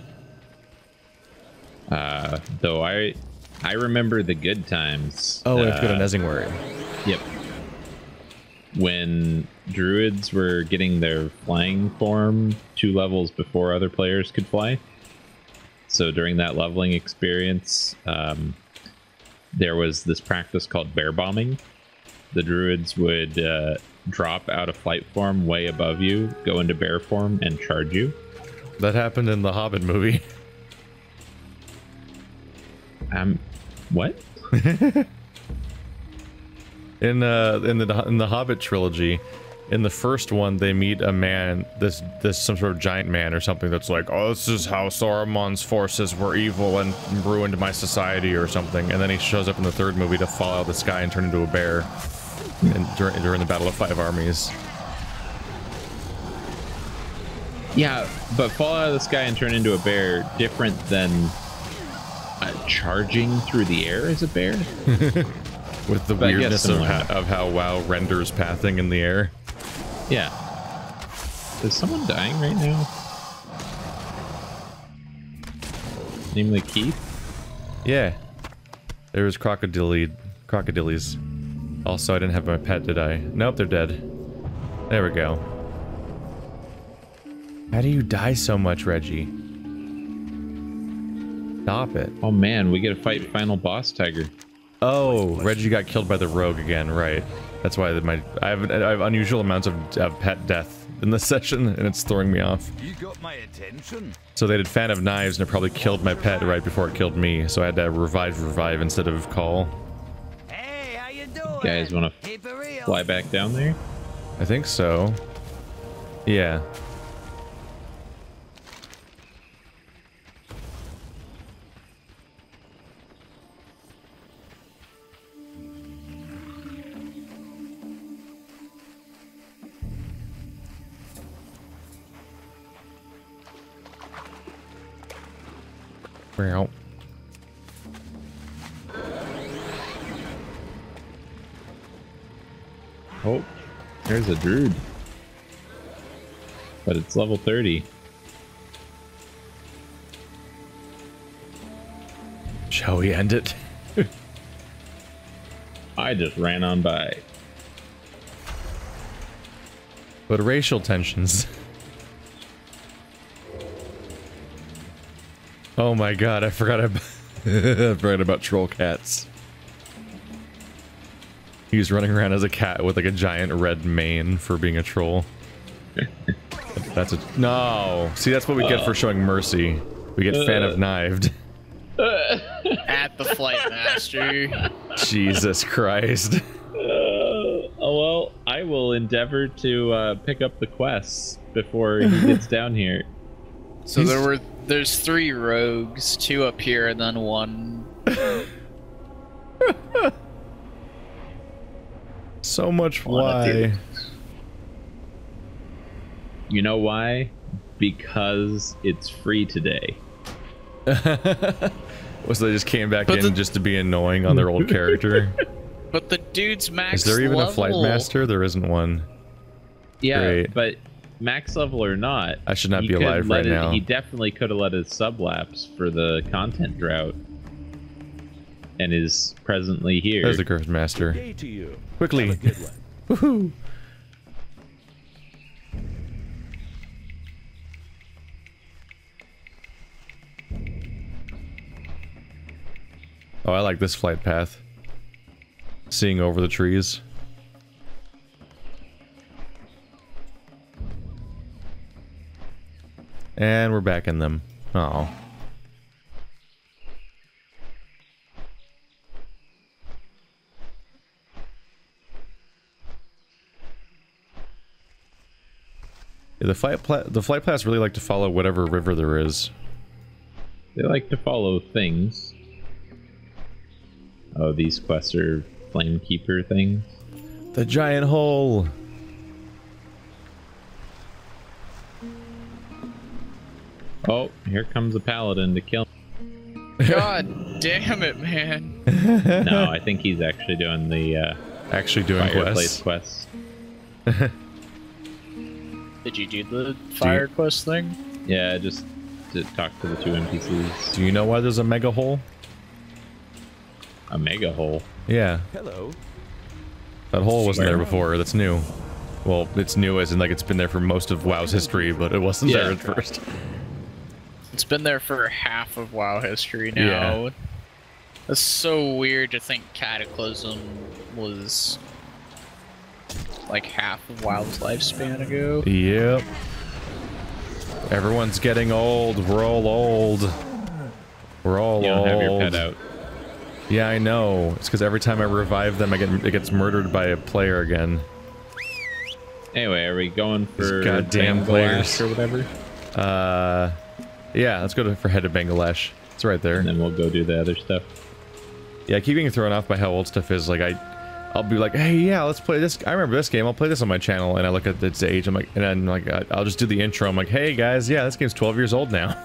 B: Though I remember the good times.
A: Oh, we have to go to Nesingwari.
B: Yep. When druids were getting their flying form 2 levels before other players could fly. So during that leveling experience, there was this practice called bear bombing. The druids would drop out of flight form way above you, go into bear form, and charge you.
A: That happened in the Hobbit movie.
B: What?
A: In the Hobbit trilogy, in the first one, they meet a man, this some sort of giant man or something that's like, oh, this is how Saruman's forces were evil and ruined my society or something. And then he shows up in the third movie to fall out of the sky and turn into a bear during the Battle of Five Armies.
B: Yeah, but fall out of the sky and turn into a bear, different than charging through the air as a bear.
A: With the
B: But I guess
A: weirdness
B: similar.
A: of how WoW renders pathing in the air.
B: Yeah. Is someone dying right now? Namely Keith?
A: Yeah. There was crocodiles. Also, I didn't have my pet, did I? Nope, they're dead. There we go. How do you die so much, Reggie? Stop it.
B: Oh man, we get to fight final boss tiger.
A: Oh, Reggie got killed by the rogue again, right. That's why I have unusual amounts of pet death in this session, and it's throwing me off.
C: You got my attention.
A: So they did Fan of Knives, and it probably killed my pet right before it killed me, so I had to revive instead of call.
C: Hey, how you doing?
B: Guys want to
C: Keep it real.
B: fly back down there?
A: I think so. Yeah. Meow.
B: Oh, there's a druid. But it's level 30.
A: Shall we end it?
B: I just ran on by.
A: But racial tensions. Oh my god, I forgot about troll cats. He's running around as a cat with like a giant red mane for being a troll. That's a no. See, that's what we get for showing mercy. We get fan of knived.
D: At the flight master.
A: Jesus Christ.
B: Oh well, I will endeavor to pick up the quests before he gets down here.
D: So there's 3 rogues, 2 up here, and then 1.
A: So much
D: One at the-
A: why.
B: You know why? Because it's free today.
A: So they just came back
D: But
A: in just to be annoying on their old character.
D: But the dude's max
A: Is there even
D: level.
A: a flight master? There isn't one.
B: Yeah,
A: Great.
B: but max level or not,
A: I should not
B: he
A: be
B: could
A: alive
B: let
A: right
B: it-
A: now.
B: He definitely could have let his sublapse for the content drought, and is presently here.
A: There's the Curse Master.
C: Day to you.
A: Quickly.
C: Have a good one.
A: Woohoo! Oh, I like this flight path. Seeing over the trees. And we're back in them. Oh. Yeah, the flight paths really like to follow whatever river there is.
B: They like to follow things. Oh, these quests are Flamekeeper things.
A: The giant hole.
B: Oh, here comes a paladin to kill
D: God damn it, man.
B: me. No, I think he's actually doing the
A: Actually doing
B: fireplace
A: quests.
B: quest.
D: Did you do the fire quest thing?
B: Yeah, just to talk to the 2 NPCs.
A: Do you know why there's a mega hole?
B: A mega hole.
A: Yeah,
C: Hello.
A: that hole wasn't there before. That's new. Well, it's new as in like it's been there for most of WoW's history, but it wasn't
B: Yeah.
A: there at first.
D: It's been there for half of WoW history now.
A: Yeah.
D: That's so weird to think Cataclysm was like half of WoW's lifespan ago.
A: Yep. Everyone's getting old. We're all old. We're all
B: You don't
A: old.
B: have your pet out.
A: Yeah, I know. It's because every time I revive them, it gets murdered by a player again.
B: Anyway, are we going for
A: These goddamn
B: Bangladesh
A: players.
B: or whatever?
A: Yeah, let's go for Head of Bangladesh. It's right there.
B: And then we'll go do the other stuff.
A: Yeah, I keep getting thrown off by how old stuff is. Like I'll be like, hey, yeah, let's play this. I remember this game. I'll play this on my channel. And I look at its age. I'm like, and I'm like, I'll just do the intro. I'm like, hey guys, yeah, this game's 12 years old now.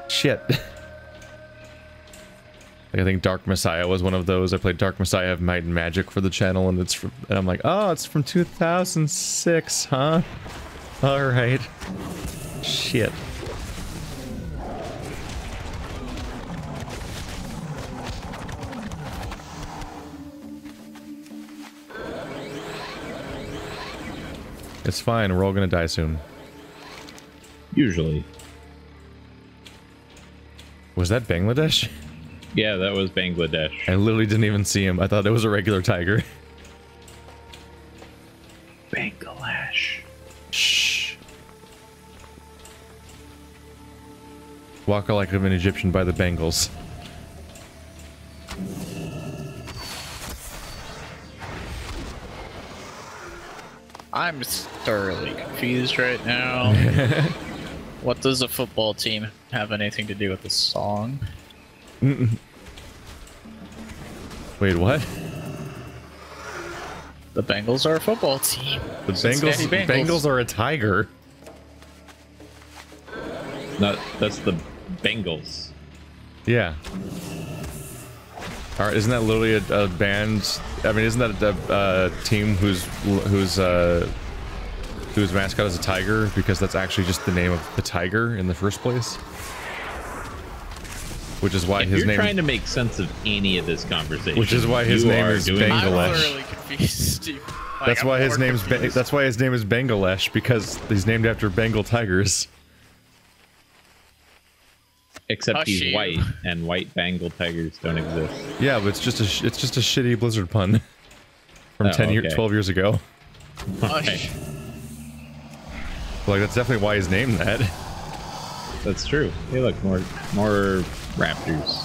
A: Shit. Like I think Dark Messiah was one of those. I played Dark Messiah of Might and Magic for the channel, and and I'm like, oh, it's from 2006, huh? All right. Shit. It's fine. We're all gonna die soon.
B: Usually.
A: Was that Bangladesh?
B: Yeah, that was Bangladesh.
A: I literally didn't even see him. I thought it was a regular tiger.
B: Bangladesh.
A: Shh. Walk like an Egyptian by the Bengals.
D: I'm thoroughly confused right now. What does a football team have anything to do with this song?
A: Wait, what?
D: The Bengals are a football team.
A: The
D: Cincinnati
A: Bengals are a tiger.
B: No, that's the Bengals.
A: Yeah. Alright, isn't that literally a band? I mean, isn't that a team whose mascot is a tiger? Because that's actually just the name of the tiger in the first place. Which is why
B: If
A: his
B: you're
A: name.
B: trying to make sense of any of this conversation,
A: Which is why his
B: you
A: name
B: are
A: is
B: doing
D: I'm
A: Bangladesh.
D: thoroughly confused. Like,
A: That's
D: I'm
A: why his
D: more
A: name's
D: confused.
A: that's why his name is Bangladesh, because he's named after Bengal tigers.
B: Except
D: Hush
B: he's
D: you.
B: white, and white Bengal tigers don't exist.
A: Yeah, but it's just a shitty Blizzard pun from
B: Oh,
A: 12 years ago.
D: Hush.
A: Like that's definitely why he's named that.
B: That's true. Hey, look, more raptors.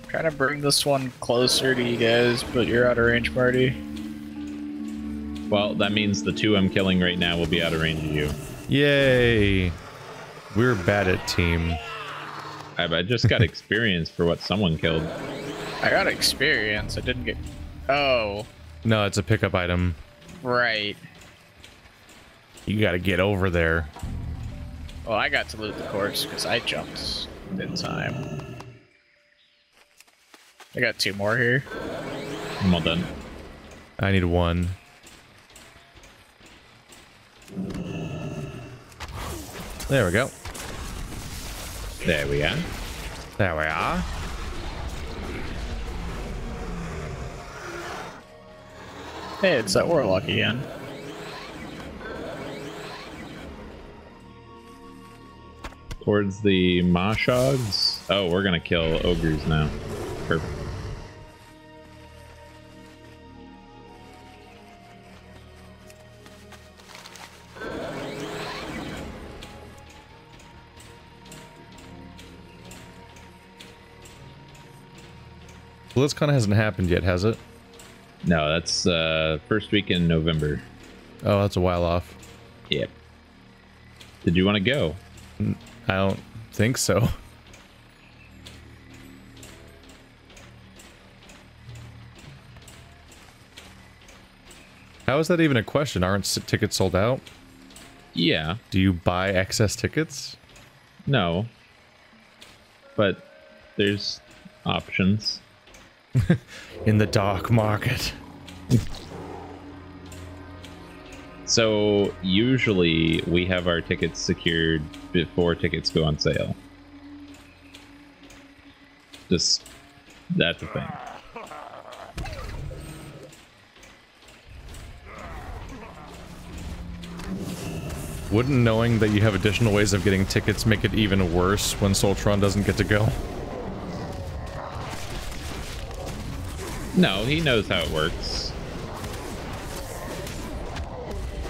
D: Trying to bring this one closer to you guys, but you're out of range, Marty.
B: Well, that means the 2 I'm killing right now will be out of range of you.
A: Yay! We're bad at team.
B: I just got experience for what someone killed.
D: I got experience. I didn't get. Oh,
A: No, it's a pickup item.
D: right.
A: You gotta get over there.
D: Well, I got to loot the corpse because I jumped in time. I got 2 more here.
B: I'm all done.
A: I need 1. There we go.
B: There we are.
A: There we are.
D: Hey, it's that warlock again.
B: Towards the Moshogs. Oh, we're gonna kill ogres now. Perfect.
A: BlizzCon hasn't happened yet, has it?
B: No, that's first week in November.
A: Oh, that's a while off.
B: Yep. Did you want to go?
A: I don't think so. How is that even a question? Aren't tickets sold out?
B: Yeah.
A: Do you buy excess tickets?
B: No. But there's options.
A: In the dark market.
B: So usually we have our tickets secured before tickets go on sale. Just that's the thing.
A: Wouldn't knowing that you have additional ways of getting tickets make it even worse when Soltron doesn't get to go?
B: No, he knows how it works.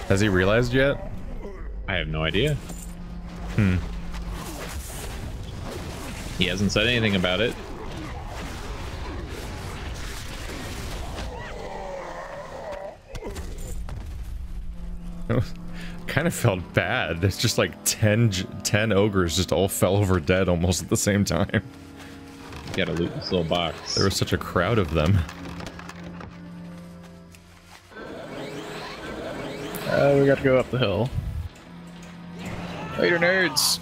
A: Has he realized yet?
B: I have no idea. He hasn't said anything about it.
A: Kind of felt bad. It's just like 10 ogres just all fell over dead almost at the same time.
B: You gotta loot this little box.
A: There was such a crowd of them.
D: We gotta go up the hill. Later, nerds.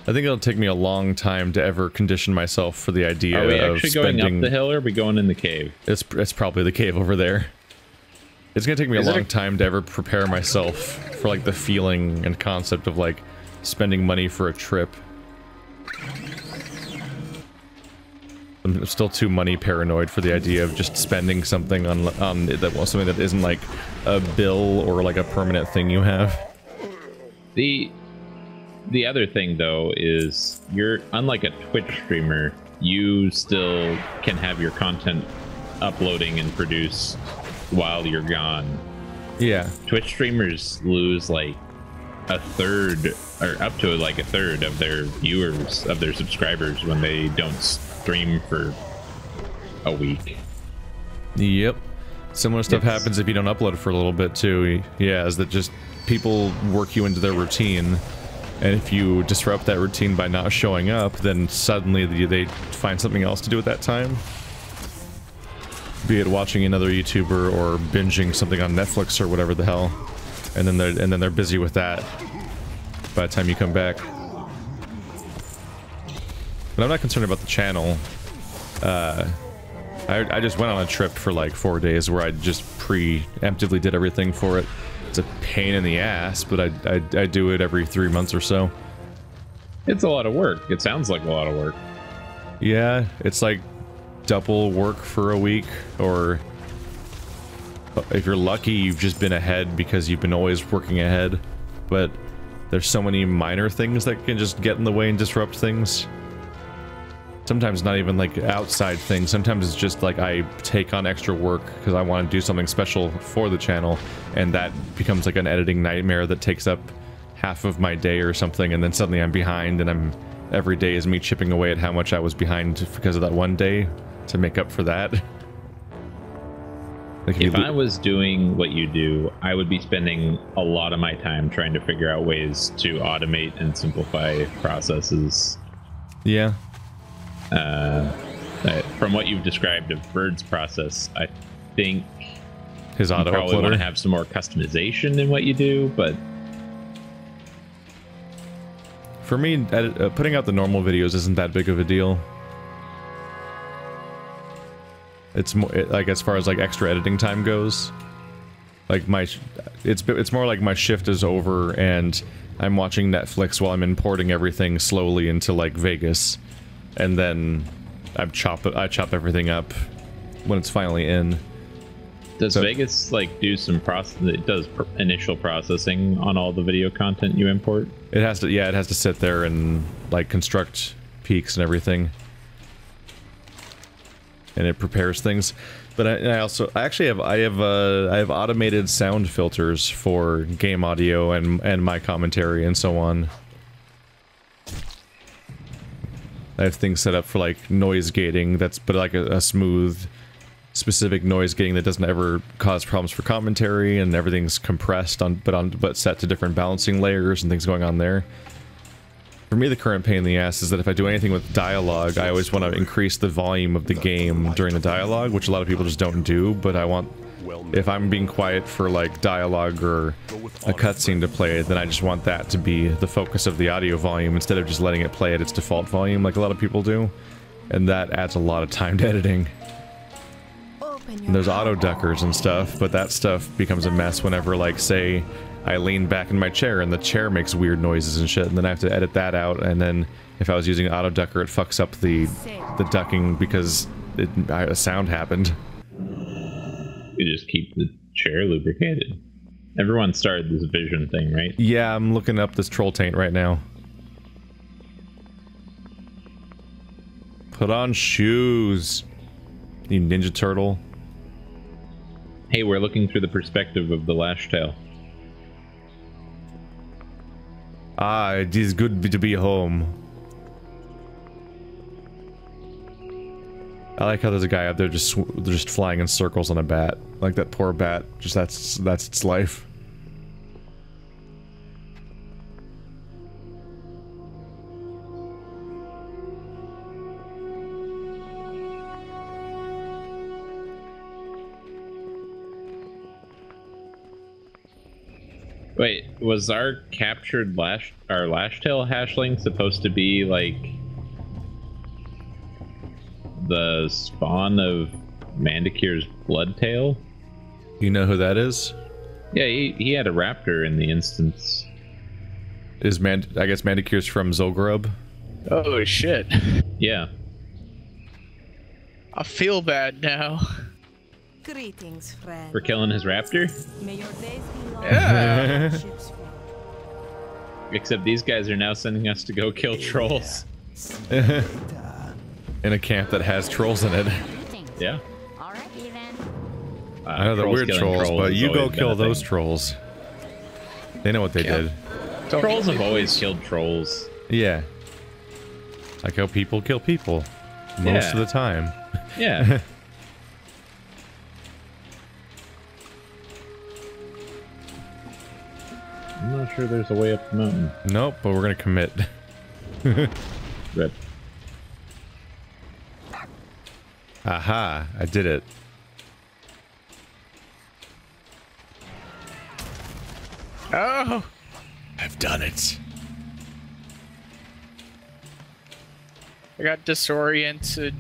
A: I think it'll take me a long time to ever condition myself for the idea
B: Are we
A: of
B: actually going
A: spending...
B: up the hill or are we going in the cave?
A: It's probably the cave over there. It's gonna take me a
D: Is it
A: long
D: a-
A: time to ever prepare myself for like the feeling and concept of like spending money for a trip. I'm still too money paranoid for the idea of just spending something on that something that isn't like a bill or like a permanent thing you have.
B: The other thing though is you're unlike a Twitch streamer, you still can have your content uploading and produced while you're gone.
A: Yeah.
B: Twitch streamers lose like a third or up to like a third of their viewers, of their subscribers when they don't stream for a week.
A: Yep. Similar stuff
B: It's-
A: happens if you don't upload for a little bit too. Yeah, is that just people work you into their routine, and if you disrupt that routine by not showing up, then suddenly they find something else to do at that time. Be it watching another YouTuber or binging something on Netflix or whatever the hell, and then they're busy with that by the time you come back. But I'm not concerned about the channel. I just went on a trip for like 4 days where I just preemptively did everything for it. It's a pain in the ass, but I do it every 3 months or so.
B: It's a lot of work. It sounds like a lot of work.
A: Yeah, it's like double work for a week, or if you're lucky, you've just been ahead because you've been always working ahead. But there's so many minor things that can just get in the way and disrupt things. Sometimes not even like outside things. Sometimes it's just like I take on extra work because I want to do something special for the channel, and that becomes like an editing nightmare that takes up half of my day or something, and then suddenly I'm behind, and every day is me chipping away at how much I was behind because of that one day to make up for that. Like
B: if I was doing what you do, I would be spending a lot of my time trying to figure out ways to automate and simplify processes.
A: Yeah.
B: From what you've described of Bird's process, I think
A: his auto
B: you probably
A: uploader
B: want to have some more customization in what you do, but
A: for me, putting out the normal videos isn't that big of a deal. It's more like, as far as like extra editing time goes, like it's more like my shift is over and I'm watching Netflix while I'm importing everything slowly into like Vegas, and then I chop everything up when it's finally in.
B: Does Vegas like do some process? It does initial processing on all the video content you import.
A: It has to, yeah. It has to sit there and like construct peaks and everything, and it prepares things. But I actually have automated sound filters for game audio and my commentary and so on. I have things set up for like noise gating. But like a smooth, specific noise gating that doesn't ever cause problems for commentary, and everything's compressed but set to different balancing layers and things going on there. For me, the current pain in the ass is that if I do anything with dialogue, I always want to increase the volume of the game during the dialogue, which a lot of people just don't do. But I want, if I'm being quiet for like dialogue or a cutscene to play, then I just want that to be the focus of the audio volume instead of just letting it play at its default volume like a lot of people do. And that adds a lot of time to editing. And there's auto duckers and stuff, but that stuff becomes a mess whenever, like, say, I lean back in my chair and the chair makes weird noises and shit, and then I have to edit that out. And then if I was using auto ducker, it fucks up the ducking because a sound happened.
B: You just keep the chair lubricated. Everyone started this vision thing, right?
A: Yeah, I'm looking up this troll taint right now. Put on shoes, you Ninja Turtle.
B: Hey, we're looking through the perspective of the Lash Tail.
A: Ah, it is good to be home. I like how there's a guy up there just flying in circles on a bat. Like that poor bat. Just that's its life.
B: Wait, was our captured Lashtail hashling supposed to be like the spawn of Mandicure's Bloodtail?
A: You know who that is?
B: Yeah, he had a raptor in the instance.
A: I guess Mandicure's from Zolgrub?
D: Oh shit.
B: Yeah.
D: I feel bad now.
E: Greetings, friend.
B: For killing his raptor?
E: May your days be long.
D: Yeah.
B: Except these guys are now sending us to go kill trolls.
A: In a camp that has trolls in it.
B: Yeah.
E: Alrighty then.
A: I know they're weird trolls, but you go kill those trolls. They know what they did.
B: Trolls have always killed trolls.
A: Yeah. Like how people kill people. Most of the time.
B: Yeah. I'm not sure there's a way up the mountain.
A: Nope, but we're gonna commit.
B: Rip.
A: Aha, I did it.
D: Oh!
A: I've done it.
D: I got disoriented.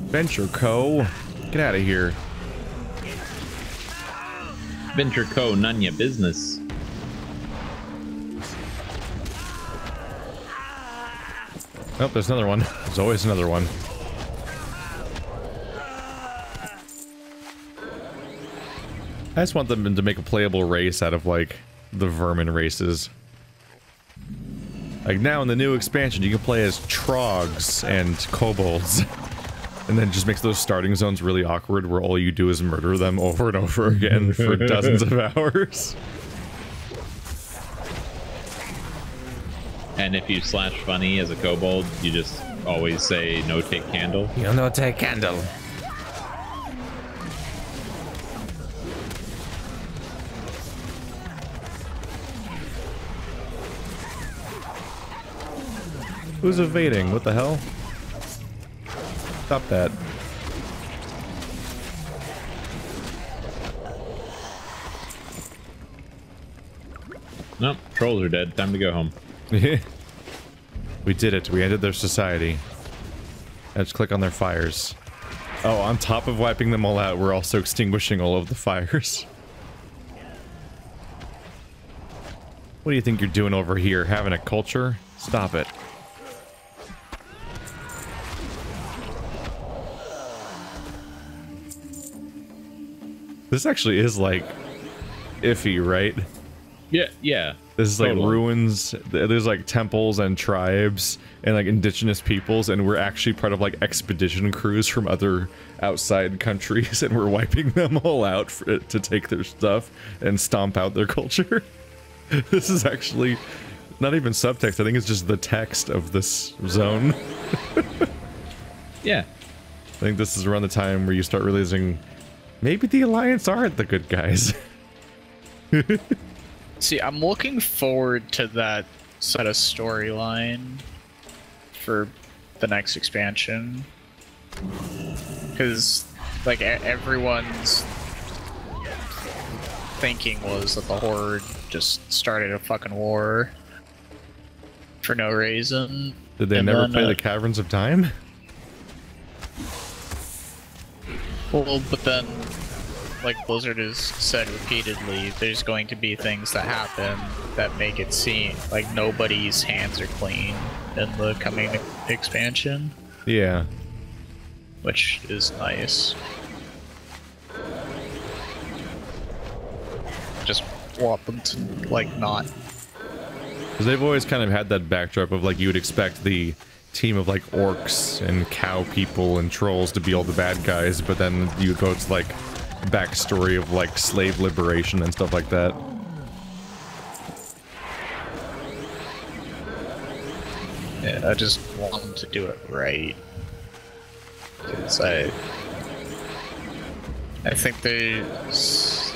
A: Venture Co. Get out of here.
B: Venture Co. None ya business.
A: Oh, there's another one. There's always another one. I just want them to make a playable race out of, like, the vermin races. Like, now in the new expansion, you can play as Trogs and Kobolds. And then just makes those starting zones really awkward, where all you do is murder them over and over again for dozens of hours.
B: And if you slash funny as a kobold, you just always say no take candle.
A: You no take candle. Who's evading? What the hell? Stop that.
B: Nope, trolls are dead. Time to go home.
A: We did it. We ended their society. Let's click on their fires. Oh, on top of wiping them all out, we're also extinguishing all of the fires. What do you think you're doing over here? Having a culture? Stop it. This actually is, like, iffy, right?
B: Yeah.
A: This is like
B: Totally.
A: ruins. There's like temples and tribes and like indigenous peoples, and we're actually part of like expedition crews from other outside countries, and we're wiping them all out to take their stuff and stomp out their culture. This is actually not even subtext. I think it's just the text of this zone.
B: Yeah.
A: I think this is around the time where you start realizing maybe the Alliance aren't the good guys.
D: See, I'm looking forward to that set of storyline for the next expansion. Because, like, everyone's thinking was that the Horde just started a fucking war for no reason.
A: Did they
D: And
A: never
D: then,
A: play the Caverns of Time?
D: Well, but then, like Blizzard has said repeatedly, there's going to be things that happen that make it seem like nobody's hands are clean in the coming expansion,
A: Yeah.
D: which is nice. Just want them to, like, not.
A: Because they've always kind of had that backdrop of, like, you would expect the team of, like, orcs and cow people and trolls to be all the bad guys, but then you go to, like, backstory of, like, slave liberation and stuff like that.
D: Yeah, I just want them to do it right. Because I think there's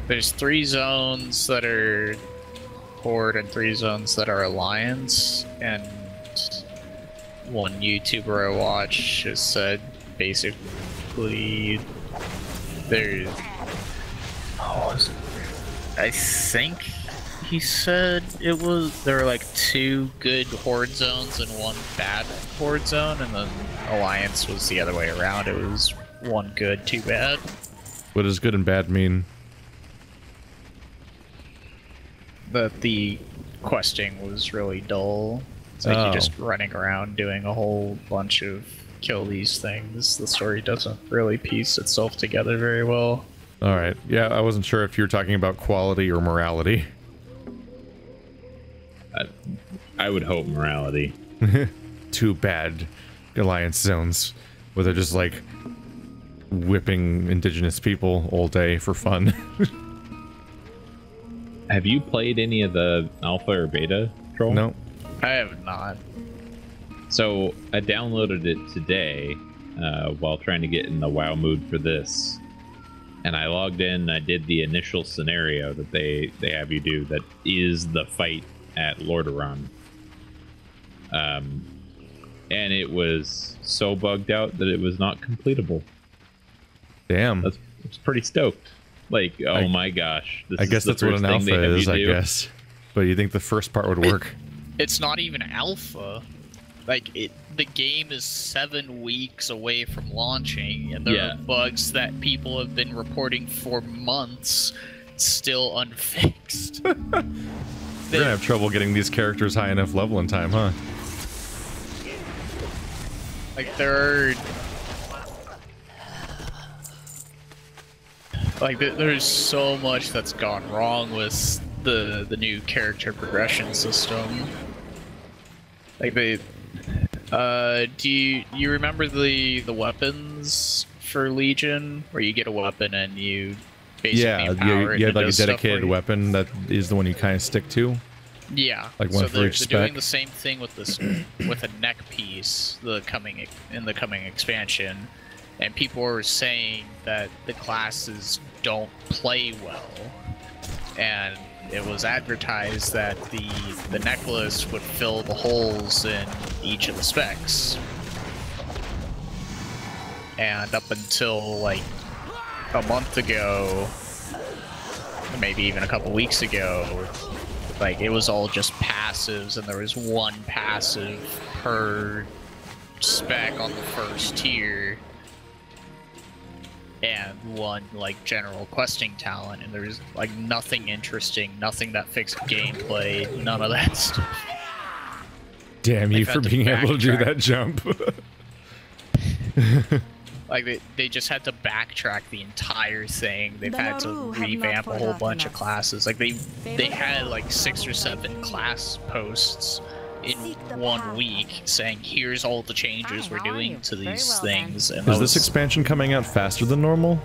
D: 3 zones that are Horde and 3 zones that are Alliance, and one YouTuber I watch has said basically there's I think he said it was there were like 2 good Horde zones and 1 bad Horde zone, and then Alliance was the other way around. It was 1 good, 2 bad.
A: What does good and bad mean?
D: That the questing was really dull. It's like you're just running around doing a whole bunch of kill these things. The story doesn't really piece itself together very well.
A: Alright, yeah, I wasn't sure if you were talking about quality or morality.
B: I would hope morality.
A: 2 bad Alliance zones where they're just, like, whipping indigenous people all day for fun.
B: Have you played any of the alpha or beta, Troll?
A: No.
D: I have not.
B: So I downloaded it today while trying to get in the WoW mood for this, and I logged in. I did the initial scenario that they have you do. That is the fight at Lordaeron. And it was so bugged out that it was not completable.
A: Damn.
B: I was pretty stoked. Like, oh my gosh!
A: I guess that's what an alpha is, I guess. But you think the first part would work?
D: It's not even alpha. Like, the game is 7 weeks away from launching, and there are bugs that people have been reporting for months still unfixed.
A: You're gonna have trouble getting these characters high enough level in time, huh?
D: Like there are there's so much that's gone wrong with the new character progression system. Like they do you remember the weapons for Legion where you get a weapon and you basically empower it
A: you
D: and
A: have like
D: it
A: a
D: does stuff
A: dedicated
D: for you?
A: weapon that is the one you kind of stick to.
D: Yeah,
A: Like one
D: so
A: for
D: they're
A: each
D: doing
A: spec?
D: the same thing with this with a neck piece in the coming expansion, and people are saying that the classes don't play well, and it was advertised that the necklace would fill the holes in each of the specs, and up until like a month ago, or maybe even a couple weeks ago, like it was all just passives, and there was one passive per spec on the first tier, and one like general questing talent, and there was like nothing interesting, nothing that fixed gameplay, none of that stuff.
A: Damn you
D: They've
A: for
D: had to
A: being able to do
D: backtrack.
A: that jump.
D: Like they just had to backtrack the entire thing. They've
E: The
D: had to
E: Naru have not
D: revamp a whole
E: forgotten
D: bunch of
E: us.
D: classes. Like they had like 6 or 7 class posts in
E: Seek the
D: 1
E: path.
D: week saying here's all the changes
E: Fine,
D: we're
E: how are
D: doing
E: you?
D: to
E: Very
D: these
E: well, then.
D: things. And
A: Is
D: that
A: this
D: was,
A: expansion coming out faster than normal?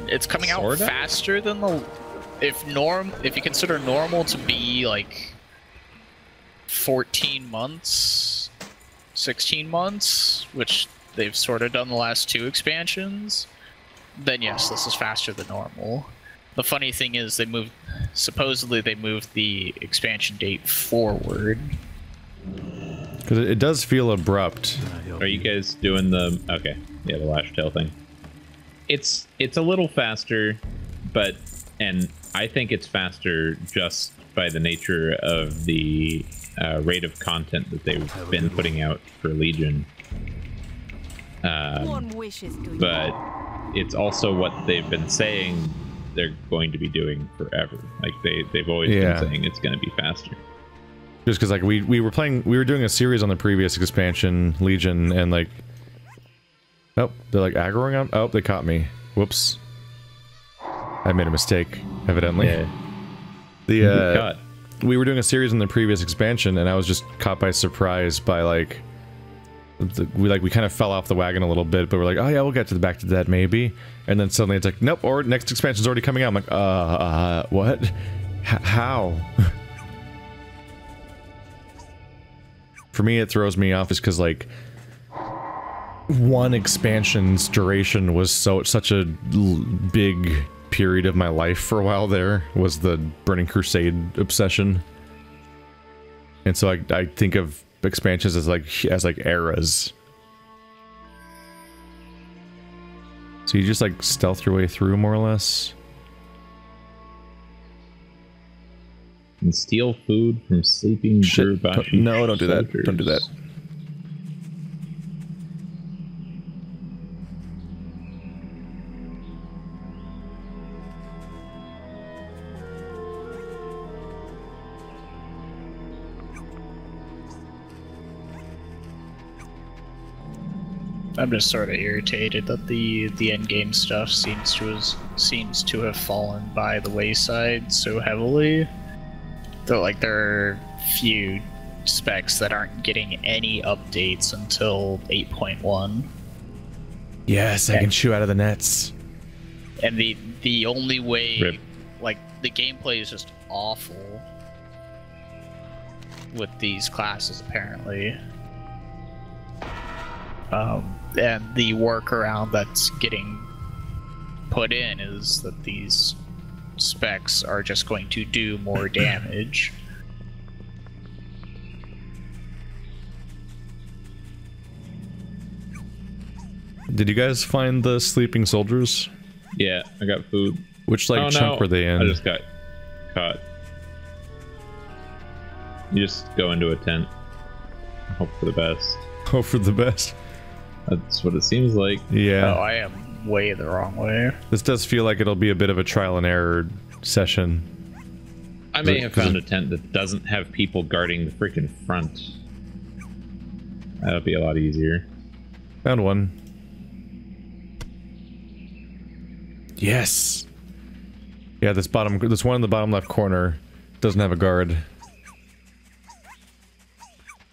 D: it's coming out
B: Sorta?
D: faster than the if you consider normal to be like 14 months, 16 months, which they've sort of done the last 2 expansions, then yes, this is faster than normal. The funny thing is supposedly they moved the expansion date forward.
A: Because it does feel abrupt.
B: Are you guys doing the the lash tail thing? It's a little faster, and I think it's faster just by the nature of the rate of content that they've been putting out for Legion.
E: Warm wishes to you.
B: But it's also what they've been saying they're going to be doing forever. Like they've always
A: Yeah.
B: been saying it's going to be faster.
A: Just because like we were doing a series on the previous expansion, Legion, and like, oh, they're like aggroing on. Oh, they caught me. Whoops. I made a mistake, evidently.
B: Yeah. Cut.
A: We were doing a series on the previous expansion, and I was just caught by surprise by like, we kind of fell off the wagon a little bit, but we're like, oh yeah, we'll get back to that maybe, and then suddenly it's like, nope, or next expansion's already coming out. I'm like, what? How? For me, it throws me off just because like one expansion's duration was such a big period of my life for a while. There was the Burning Crusade obsession, and so I think of expansions as like eras. So you just like stealth your way through more or less.
B: And steal food from sleeping
A: Shit.
B: Burubashi
A: No, don't do that.
B: soldiers.
A: Don't do that.
D: I'm just sort of irritated that the end game stuff seems to have fallen by the wayside so heavily. Though like there are few specs that aren't getting any updates until 8.1.
A: Yes, I can chew out of the nets.
D: And the only way
B: Rip.
D: like the gameplay is just awful with these classes apparently. And the workaround that's getting put in is that these specs are just going to do more damage.
A: Did you guys find the sleeping soldiers?
B: Yeah, I got food.
A: Which like
B: Oh,
A: chunk
B: no.
A: were they in?
B: I just got caught. You just go into a tent. Hope for the best.
A: Hope for the best.
B: That's what it seems like.
A: Yeah.
D: Oh, I am way the wrong way.
A: This does feel like it'll be a bit of a trial and error session.
B: I may have found a tent that doesn't have people guarding the freaking front. That'll be a lot easier.
A: Found one. Yes. Yeah, this one in the bottom left corner doesn't have a guard.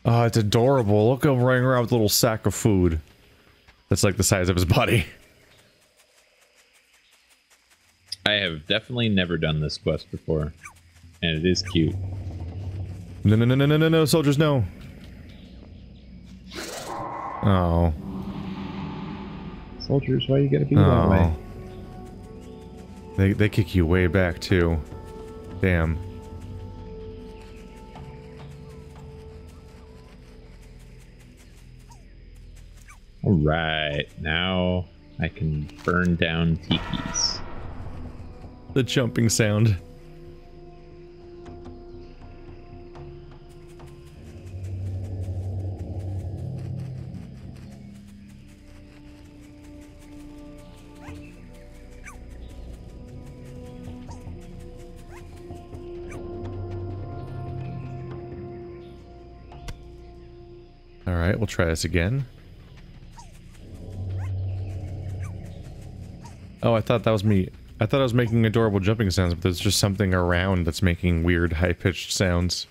A: Oh, it's adorable. Look at him running around with a little sack of food. That's like the size of his body.
B: I have definitely never done this quest before, and it is cute.
A: No, no, no, no, no, no, no, soldiers, no. Oh.
B: Soldiers, why you gotta be that way?
A: They kick you way back too. Damn.
B: Alright, now I can burn down tikis.
A: The jumping sound. Alright, we'll try this again. Oh, I thought that was me. I thought I was making adorable jumping sounds, but there's just something around that's making weird high-pitched sounds.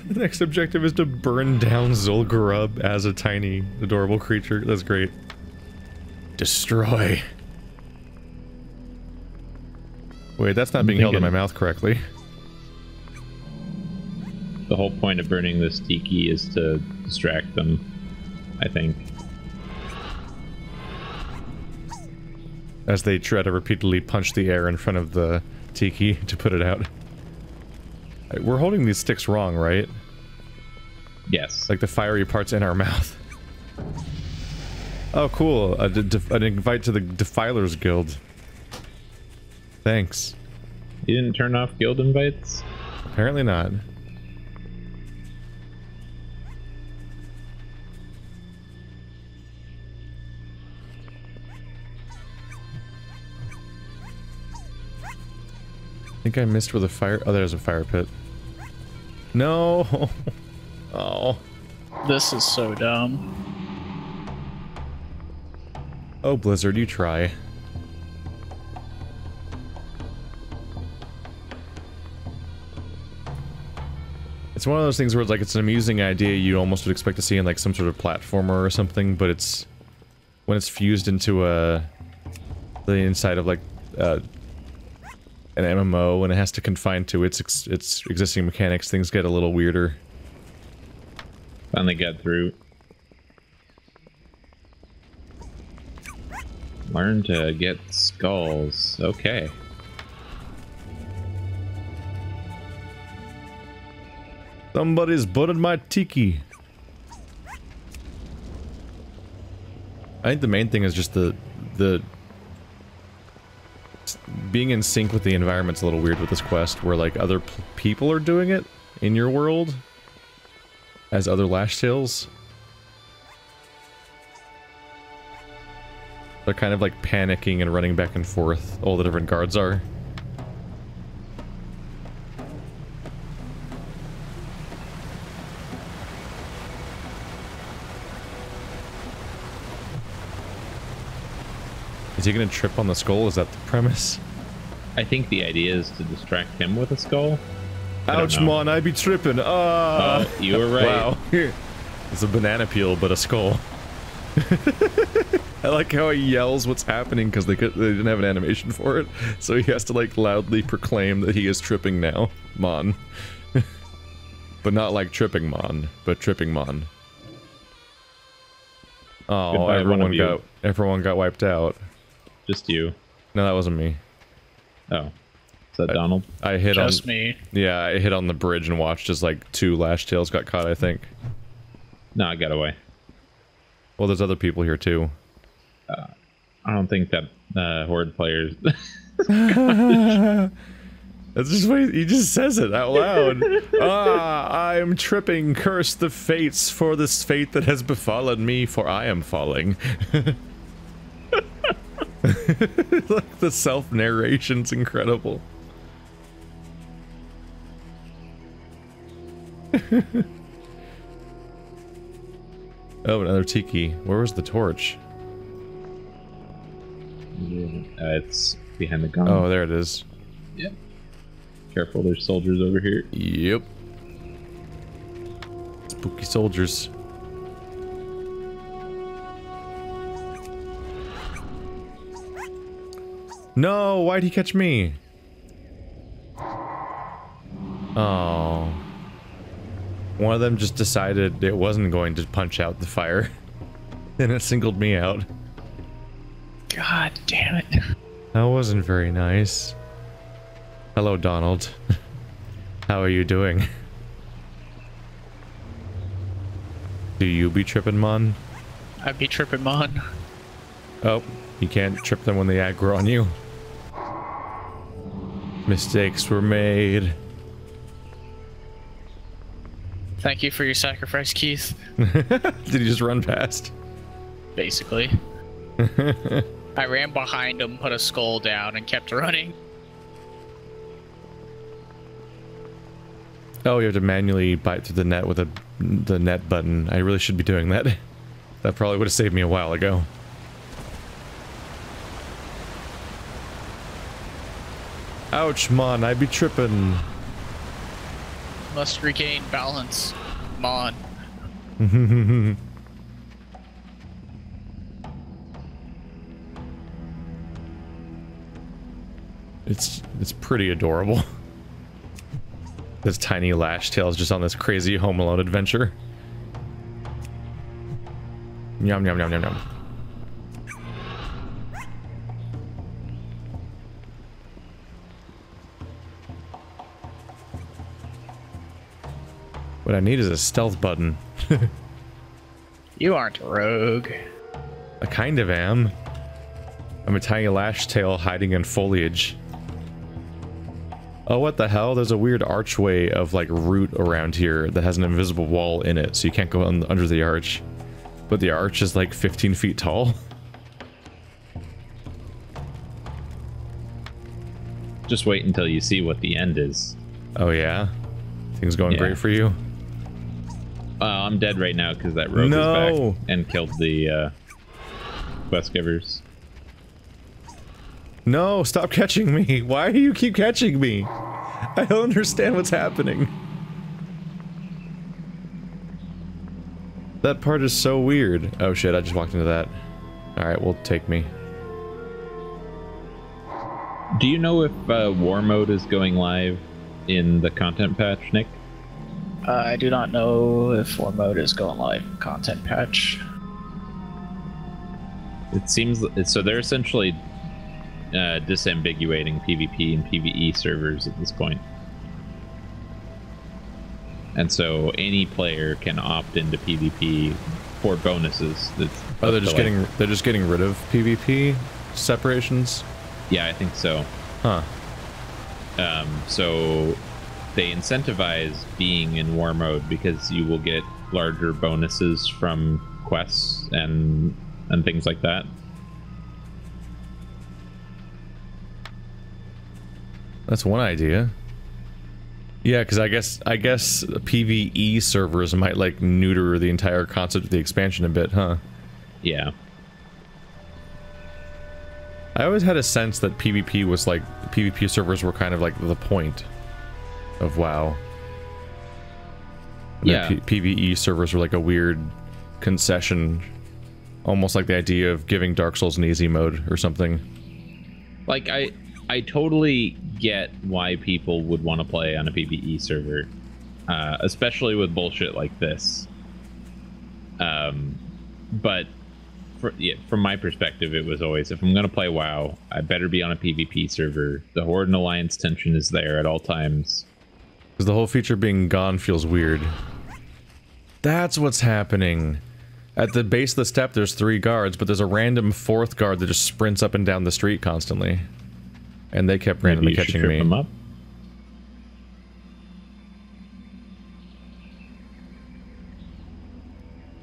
A: The next objective is to burn down Zul'Gurub as a tiny, adorable creature. That's great. Destroy. Wait, that's not being held in my mouth correctly.
B: The whole point of burning this tiki is to distract them, I think.
A: As they try to repeatedly punch the air in front of the tiki to put it out. We're holding these sticks wrong, right?
B: Yes.
A: Like the fiery parts in our mouth. Oh, cool. An invite to the Defilers Guild. Thanks.
B: You didn't turn off guild invites?
A: Apparently not. I think I missed where the fire... Oh, there's a fire pit. No! Oh.
D: This is so dumb.
A: Oh, Blizzard, you try. It's one of those things where it's like, it's an amusing idea you almost would expect to see in like some sort of platformer or something, but it's... when it's fused into the inside of like, an MMO, and it has to confine to its existing mechanics, things get a little weirder.
B: Finally got through. Learn to get skulls. Okay.
A: Somebody's butted my tiki. I think the main thing is just the being in sync with the environment's a little weird with this quest, where like other people are doing it in your world as other Lashtails. They're kind of like panicking and running back and forth. All the different guards are. Is he gonna trip on the skull? Is that the premise?
B: I think the idea is to distract him with a skull.
A: Ouch, man, I be tripping.
B: Oh, you were right.
A: Wow. It's a banana peel, but a skull. I like how he yells what's happening because they didn't have an animation for it, so he has to like loudly proclaim that he is tripping now, Mon. But not like tripping Mon, but tripping Mon. Oh,
B: Goodbye,
A: everyone got wiped out.
B: Just you.
A: No, that wasn't me.
B: Oh. Is that Donald?
A: I hit
D: Just
A: on
D: me.
A: Yeah, I hit on the bridge and watched as like 2 Lashtails got caught, I think.
B: No, I got away.
A: Well, there's other people here too.
B: I don't think that Horde players.
A: That's just what he just says it out loud. I am tripping. Curse the fates for this fate that has befallen me, for I am falling. Like the self-narration's incredible. Oh, another tiki. Where was the torch?
B: It's behind the gun.
A: Oh, there it is.
B: Yeah. Careful, there's soldiers over here.
A: Yep. Spooky soldiers. No, why'd he catch me? Oh. One of them just decided it wasn't going to punch out the fire. And it singled me out.
D: God damn it.
A: That wasn't very nice. Hello, Donald. How are you doing? Do you be tripping, Mon?
D: I'd be tripping Mon.
A: Oh, you can't trip them when they aggro on you. Mistakes were made.
D: Thank you for your sacrifice, Keith.
A: Did he just run past?
D: Basically. I ran behind him, put a skull down, and kept running.
A: Oh, you have to manually bite through the net with the net button. I really should be doing that. That probably would have saved me a while ago. Ouch, Mon, I be tripping.
D: Must regain balance. Mon.
A: It's pretty adorable. This tiny lash tail's just on this crazy Home Alone adventure. Yum yum yum yum yum. What I need is a stealth button.
D: You aren't a rogue.
A: I kind of am. I'm a tiny lash tail hiding in foliage. Oh, what the hell? There's a weird archway of, like, root around here that has an invisible wall in it, so you can't go under the arch. But the arch is, like, 15 feet tall.
B: Just wait until you see what the end is.
A: Oh, yeah? Things going great for you?
B: I'm dead right now because that rogue is back and killed the quest givers.
A: No, stop catching me. Why do you keep catching me? I don't understand what's happening. That part is so weird. Oh shit, I just walked into that. Alright, well, take me.
B: Do you know if war mode is going live in the content patch, Nick?
D: I do not know if war mode is going live in content patch.
B: It seems so. They're essentially disambiguating PvP and PvE servers at this point, and so any player can opt into PvP for bonuses.
A: Oh, they're just getting rid of PvP separations.
B: Yeah, I think so.
A: Huh.
B: So they incentivize being in war mode because you will get larger bonuses from quests and things like that.
A: That's one idea. Yeah, because I guess PvE servers might like neuter the entire concept of the expansion a bit, huh?
B: Yeah.
A: I always had a sense that PvP was like PvP servers were kind of like the point of WoW. And
B: yeah.
A: PvE servers were like a weird concession, almost like the idea of giving Dark Souls an easy mode or something.
B: Like I totally get why people would want to play on a PvE server, especially with bullshit like this. But from my perspective, it was always, if I'm going to play WoW, I better be on a PvP server. The Horde and Alliance tension is there at all times.
A: Because the whole feature being gone feels weird. That's what's happening. At the base of the step, there's 3 guards, but there's a random 4th guard that just sprints up and down the street constantly. And they kept randomly
B: Maybe you should
A: catching
B: trip
A: me.
B: them up.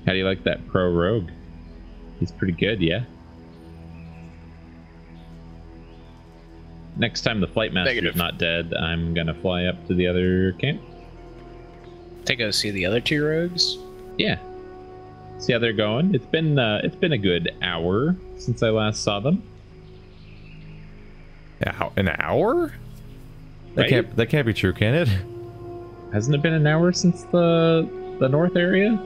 B: How do you like that pro rogue? He's pretty good, yeah? Next time the flight master is
D: Negative.
B: not dead, I'm gonna fly up to the other camp.
D: To go see the other 2 rogues.
B: Yeah. See how they're going. It's been a good hour since I last saw them.
A: An hour?
B: Right?
A: That can't be true, can it?
B: Hasn't it been an hour since the north area?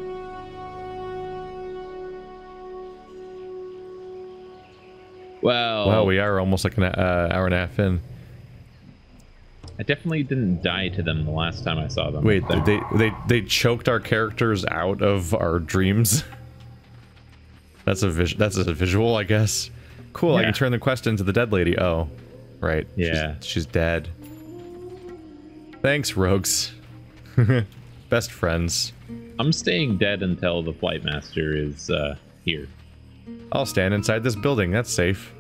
B: Well,
A: Wow, we are almost like an hour and a half in.
B: I definitely didn't die to them the last time I saw them.
A: Wait,
B: So-
A: they choked our characters out of our dreams. That's a visual, I guess. Cool, I
B: Yeah.
A: can turn the quest into the dead lady. Oh, right.
B: Yeah.
A: She's dead. Thanks, rogues. Best friends.
B: I'm staying dead until the flight master is here.
A: I'll stand inside this building. That's safe.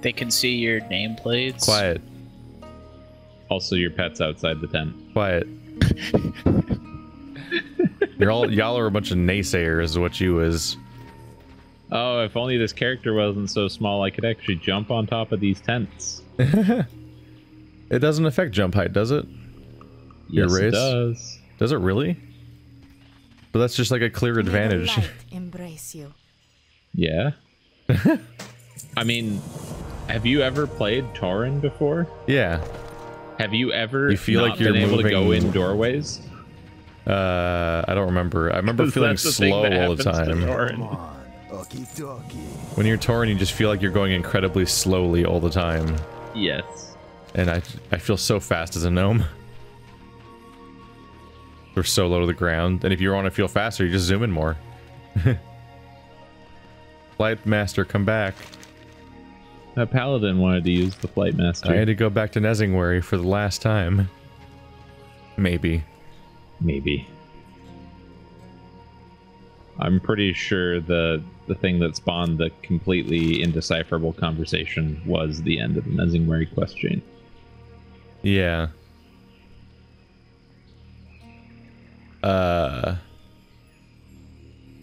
D: They can see your nameplates.
A: Quiet.
B: Also, your pet's outside the tent.
A: Quiet. Y'all are a bunch of naysayers, is what you is.
B: Oh, if only this character wasn't so small, I could actually jump on top of these tents.
A: It doesn't affect jump height, does it? Your
B: Yes,
A: race?
B: it does.
A: Does it really? But that's just like a clear
E: May the
A: advantage.
E: light embrace you.
B: Yeah. I mean, have you ever played Tauren before?
A: Yeah.
B: Have you ever
A: You feel
B: not
A: like you're
B: been able to go
A: moving-
B: in doorways?
A: I don't remember. I remember
B: 'Cause
A: feeling
B: that's the thing
A: slow
B: that
A: all the
B: happens to
A: time.
B: Tauren.
C: Come on. Okie dokie.
A: When you're Tauren, you just feel like you're going incredibly slowly all the time.
B: Yes.
A: And I feel so fast as a gnome. We're so low to the ground. And if you want to feel faster, you just zoom in more. Flight Master, come back.
B: A paladin wanted to use the flight master.
A: I had to go back to Nezingwary for the last time. Maybe.
B: Maybe. I'm pretty sure the thing that spawned the completely indecipherable conversation was the end of the Nezingwary quest chain.
A: Yeah.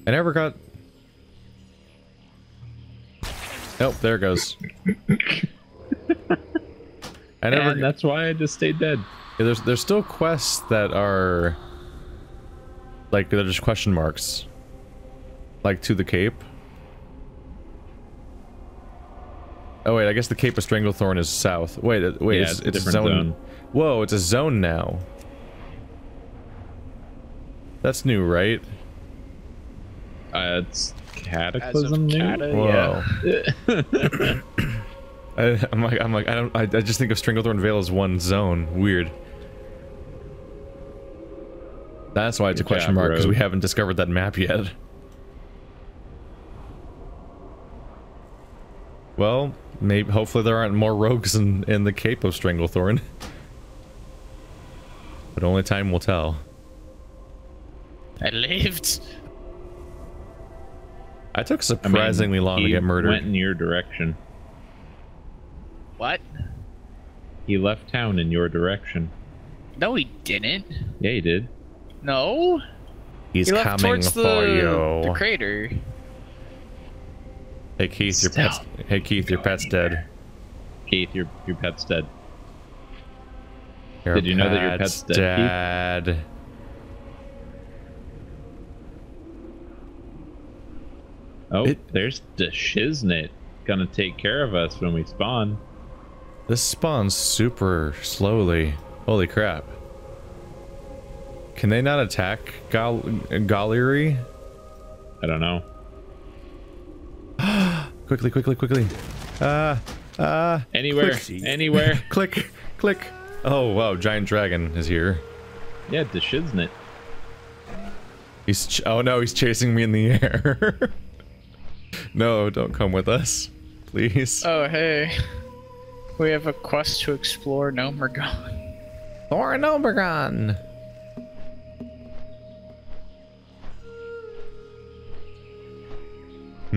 A: I never got... Nope, there it goes. I never...
B: And that's why I just stayed dead.
A: Yeah, there's still quests that are... Like, they're just question marks. Like, to the Cape. Oh, wait, I guess the Cape of Stranglethorn is south. Wait,
B: Yeah,
A: it's
B: it's a
A: a
B: different
A: zone.
B: zone.
A: Whoa, it's a zone now. That's new, right?
B: It's Cataclysm new?
A: Whoa.
D: Yeah.
A: I just think of Stranglethorn Vale as one zone. Weird. That's why it's a
B: Good
A: question
B: job,
A: mark, because we
B: Rogue.
A: haven't discovered that map yet. Well, maybe hopefully there aren't more rogues in the Cape of Stranglethorn. But only time will tell.
D: I lived.
A: I took
B: I mean,
A: surprisingly long to
B: he
A: get murdered.
B: went in your direction.
D: What?
B: He left town in your direction.
D: No, he didn't.
B: Yeah, he did.
D: No.
A: He's
D: He left
A: coming
D: towards
A: for
D: the
A: you.
D: crater.
A: Hey Keith, your pet's
D: Stop.
A: hey Keith, your pet's dead.
B: Keith, your pet's dead.
A: Your
B: Did you know that your pet's dead, Keith?
A: dead?
B: Oh,
A: It-
B: there's the Shiznit. Gonna take care of us when we spawn.
A: This spawns super slowly. Holy crap. Can they not attack Gallery?
B: I don't know.
A: Quickly, quickly, quickly.
B: Anywhere,
A: Click.
B: anywhere.
A: Click, click. Oh, wow, giant dragon is here.
B: Yeah, the Shiznit.
A: Oh no, he's chasing me in the air. No, don't come with us. Please.
D: Oh, hey. We have a quest to explore Nomergon.
A: Thorin Obergon.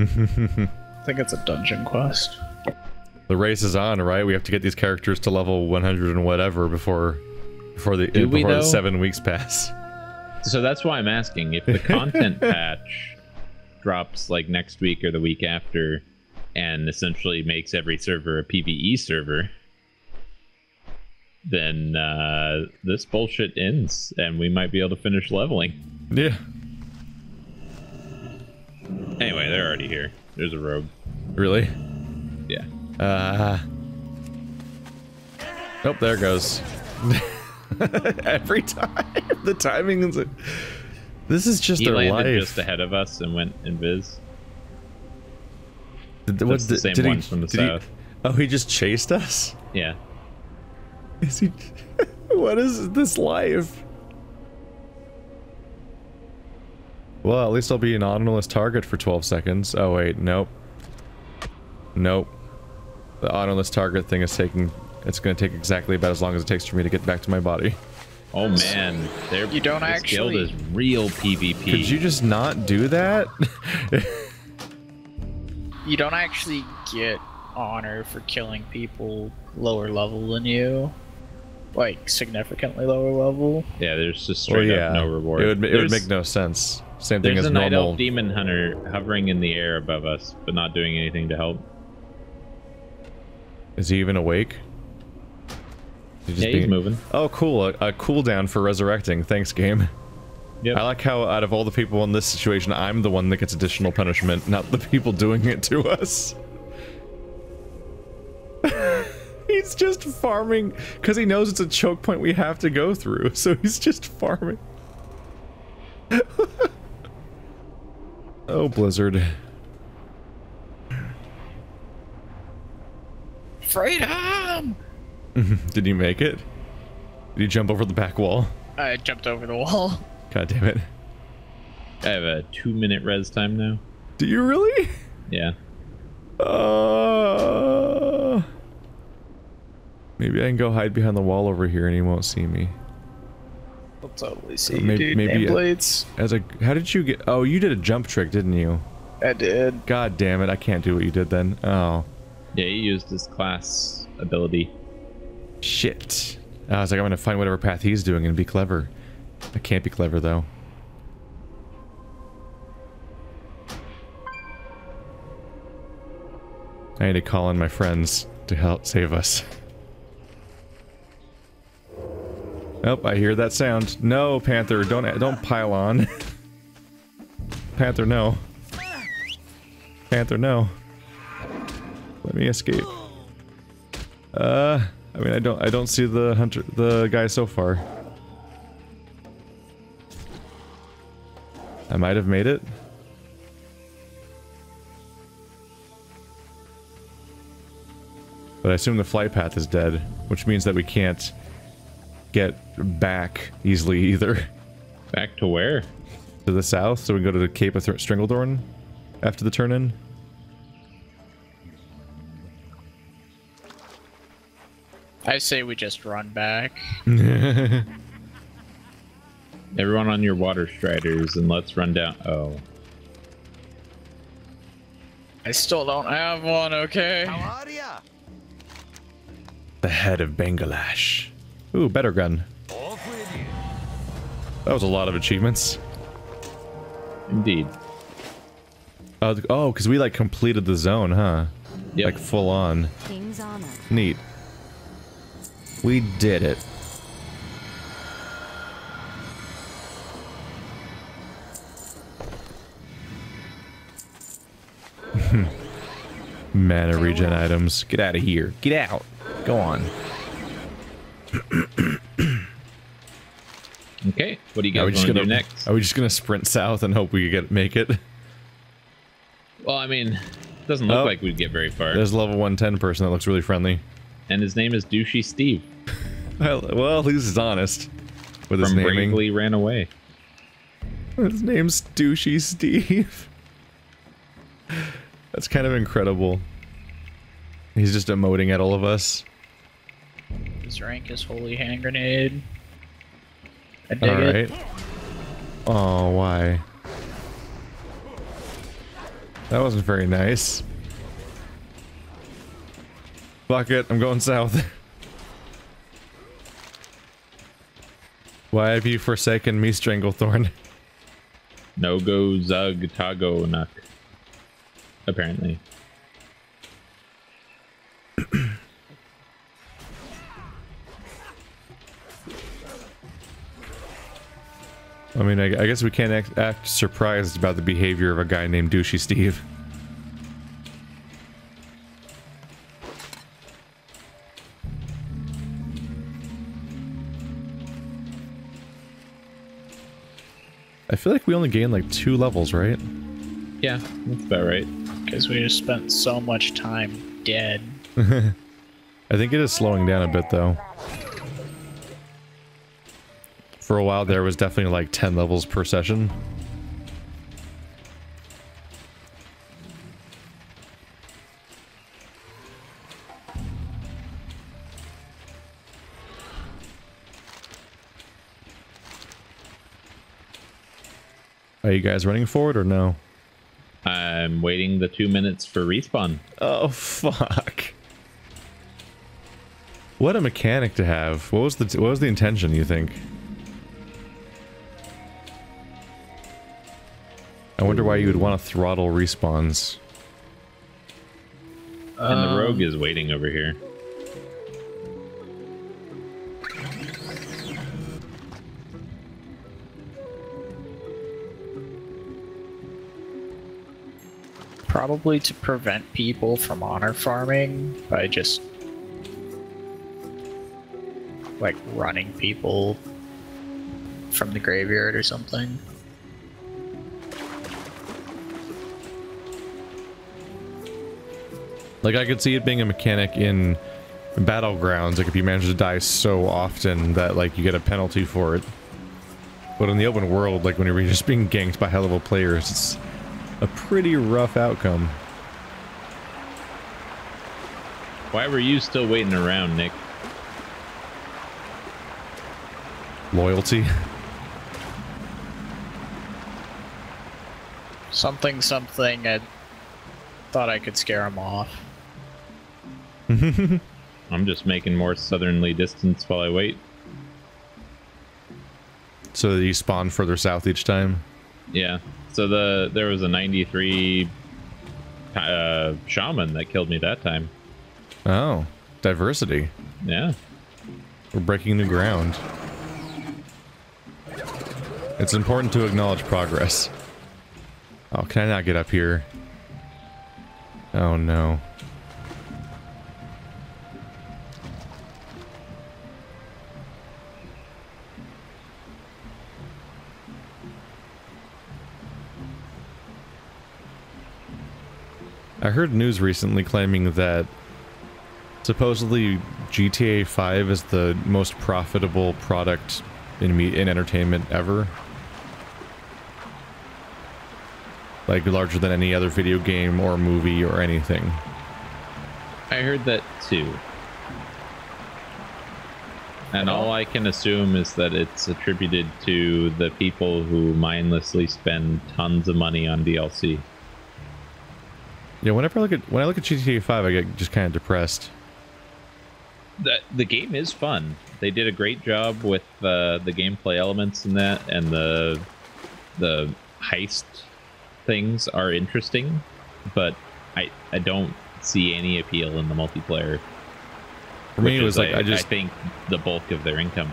D: I think it's a dungeon quest.
A: The race is on, right? We have to get these characters to level 100 and whatever before
B: Do we
A: the
B: though?
A: 7 weeks pass.
B: So that's why I'm asking if the content patch drops like next week or the week after, and essentially makes every server a PvE server. Then this bullshit ends, and we might be able to finish leveling.
A: Yeah.
B: Anyway, they're already here. There's a rogue.
A: Really?
B: Yeah.
A: Oh, there it goes. Every time. The timing is... This is just
B: He
A: their
B: landed
A: life.
B: just ahead of us and went invis.
A: What's
B: the same one from the south.
A: Oh, he just chased us?
B: Yeah.
A: Is he... What is this life? Well, at least I'll be an autonomous target for 12 seconds. Oh, wait, nope. Nope. The autonomous target thing is taking... It's gonna take exactly about as long as it takes for me to get back to my body.
B: Oh man,
D: You don't
B: this guild
D: actually-
B: is real PvP.
A: Could you just not do that?
D: You don't actually get honor for killing people lower level than you. Like, significantly lower level.
B: Yeah, there's just
A: Well,
B: straight
A: yeah.
B: up no reward.
A: It would
B: There's-
A: make no sense. Same thing
B: There's
A: as
B: a night
A: normal.
B: elf demon hunter hovering in the air above us, but not doing anything to help.
A: Is he even awake? Is he
B: Yeah, he's moving.
A: Oh, cool. A cooldown for resurrecting. Thanks, game.
B: Yep.
A: I like how out of all the people in this situation, I'm the one that gets additional punishment, not the people doing it to us. He's just farming because he knows it's a choke point we have to go through, so he's just farming. Oh, Blizzard.
D: Freedom!
A: Did you make it? Did you jump over the back wall?
D: I jumped over the wall.
A: God damn it.
B: I have a 2-minute res time now.
A: Do you really?
B: Yeah.
A: Maybe I can go hide behind the wall over here and he won't see me.
D: I'll totally see
A: Maybe-
D: you, dude.
A: maybe-
D: Nameplates.
A: How did you get... Oh, you did a jump trick, didn't you?
D: I did.
A: God damn it, I can't do what you did then. Oh.
B: Yeah, he used his class ability.
A: Shit. I was like, I'm gonna find whatever path he's doing and be clever. I can't be clever, though. I need to call in my friends to help save us. Oh, I hear that sound. No, Panther, don't pile on. Panther, no. Panther, no. Let me escape. I mean, I don't see the guy so far. I might have made it. But I assume the flight path is dead, which means that we can't get back easily either.
B: Back to where?
A: To the south, so we can go to the Cape of Strangledorn after the turn-in.
D: I say we just run back.
B: Everyone on your water striders and let's run down. Oh.
D: I still don't have one, okay?
C: How are ya?
A: The head of Bangladesh. Ooh, better gun.
C: Off with you.
A: That was a lot of achievements.
B: Indeed.
A: Oh, because we like completed the zone, huh?
B: Yep.
A: Like full on.
E: King's honor.
A: Neat. We did it. Mana regen items. Get out of here. Get out. Go on.
B: Okay, what do you guys want to do next?
A: Are we just gonna sprint south and hope we make it?
B: Well, I mean, it doesn't look like we'd get very far.
A: There's a level 110 person that looks really friendly.
B: And his name is Douchey Steve.
A: Well, at least he's honest with his
B: From
A: naming.
B: Bravely Ran Away.
A: His name's Douchey Steve. That's kind of incredible. He's just emoting at all of us.
D: His rank is Holy Hand Grenade. I dig it.
A: Alright. Oh, why? That wasn't very nice. Fuck it, I'm going south. Why have you forsaken me, Stranglethorn?
B: No go Zug Tago Nuck. Apparently.
A: I mean, I guess we can't act surprised about the behavior of a guy named Douchey Steve. I feel like we only gained like 2 levels, right?
B: Yeah, that's about right.
D: Because we just spent so much time dead.
A: I think it is slowing down a bit, though. For a while there was definitely like 10 levels per session. Are you guys running forward or no?
B: I'm waiting the 2 minutes for respawn.
A: Oh, fuck. What a mechanic to have. What was the intention, you think? I wonder why you would want to throttle respawns.
B: And the rogue is waiting over here.
D: Probably to prevent people from honor farming by just like running people from the graveyard or something.
A: Like, I could see it being a mechanic in Battlegrounds, like if you manage to die so often that like you get a penalty for it. But in the open world, like when you're just being ganked by high-level players, it's a pretty rough outcome.
B: Why were you still waiting around, Nick?
A: Loyalty.
D: Something, I thought I could scare him off.
B: I'm just making more southerly distance while I wait.
A: So that you spawn further south each time?
B: Yeah. So there was a 93 shaman that killed me that time.
A: Oh, diversity.
B: Yeah.
A: We're breaking new ground. It's important to acknowledge progress. Oh, can I not get up here? Oh no. I heard news recently claiming that supposedly GTA 5 is the most profitable product in entertainment ever. Like larger than any other video game or movie or anything.
B: I heard that too. And all I can assume is that it's attributed to the people who mindlessly spend tons of money on DLC.
A: Yeah, when I look at GTA 5, I get just kind of depressed.
B: The game is fun. They did a great job with the gameplay elements in that, and the heist things are interesting, but I don't see any appeal in the multiplayer.
A: For me, it was like
B: I think the bulk of their income.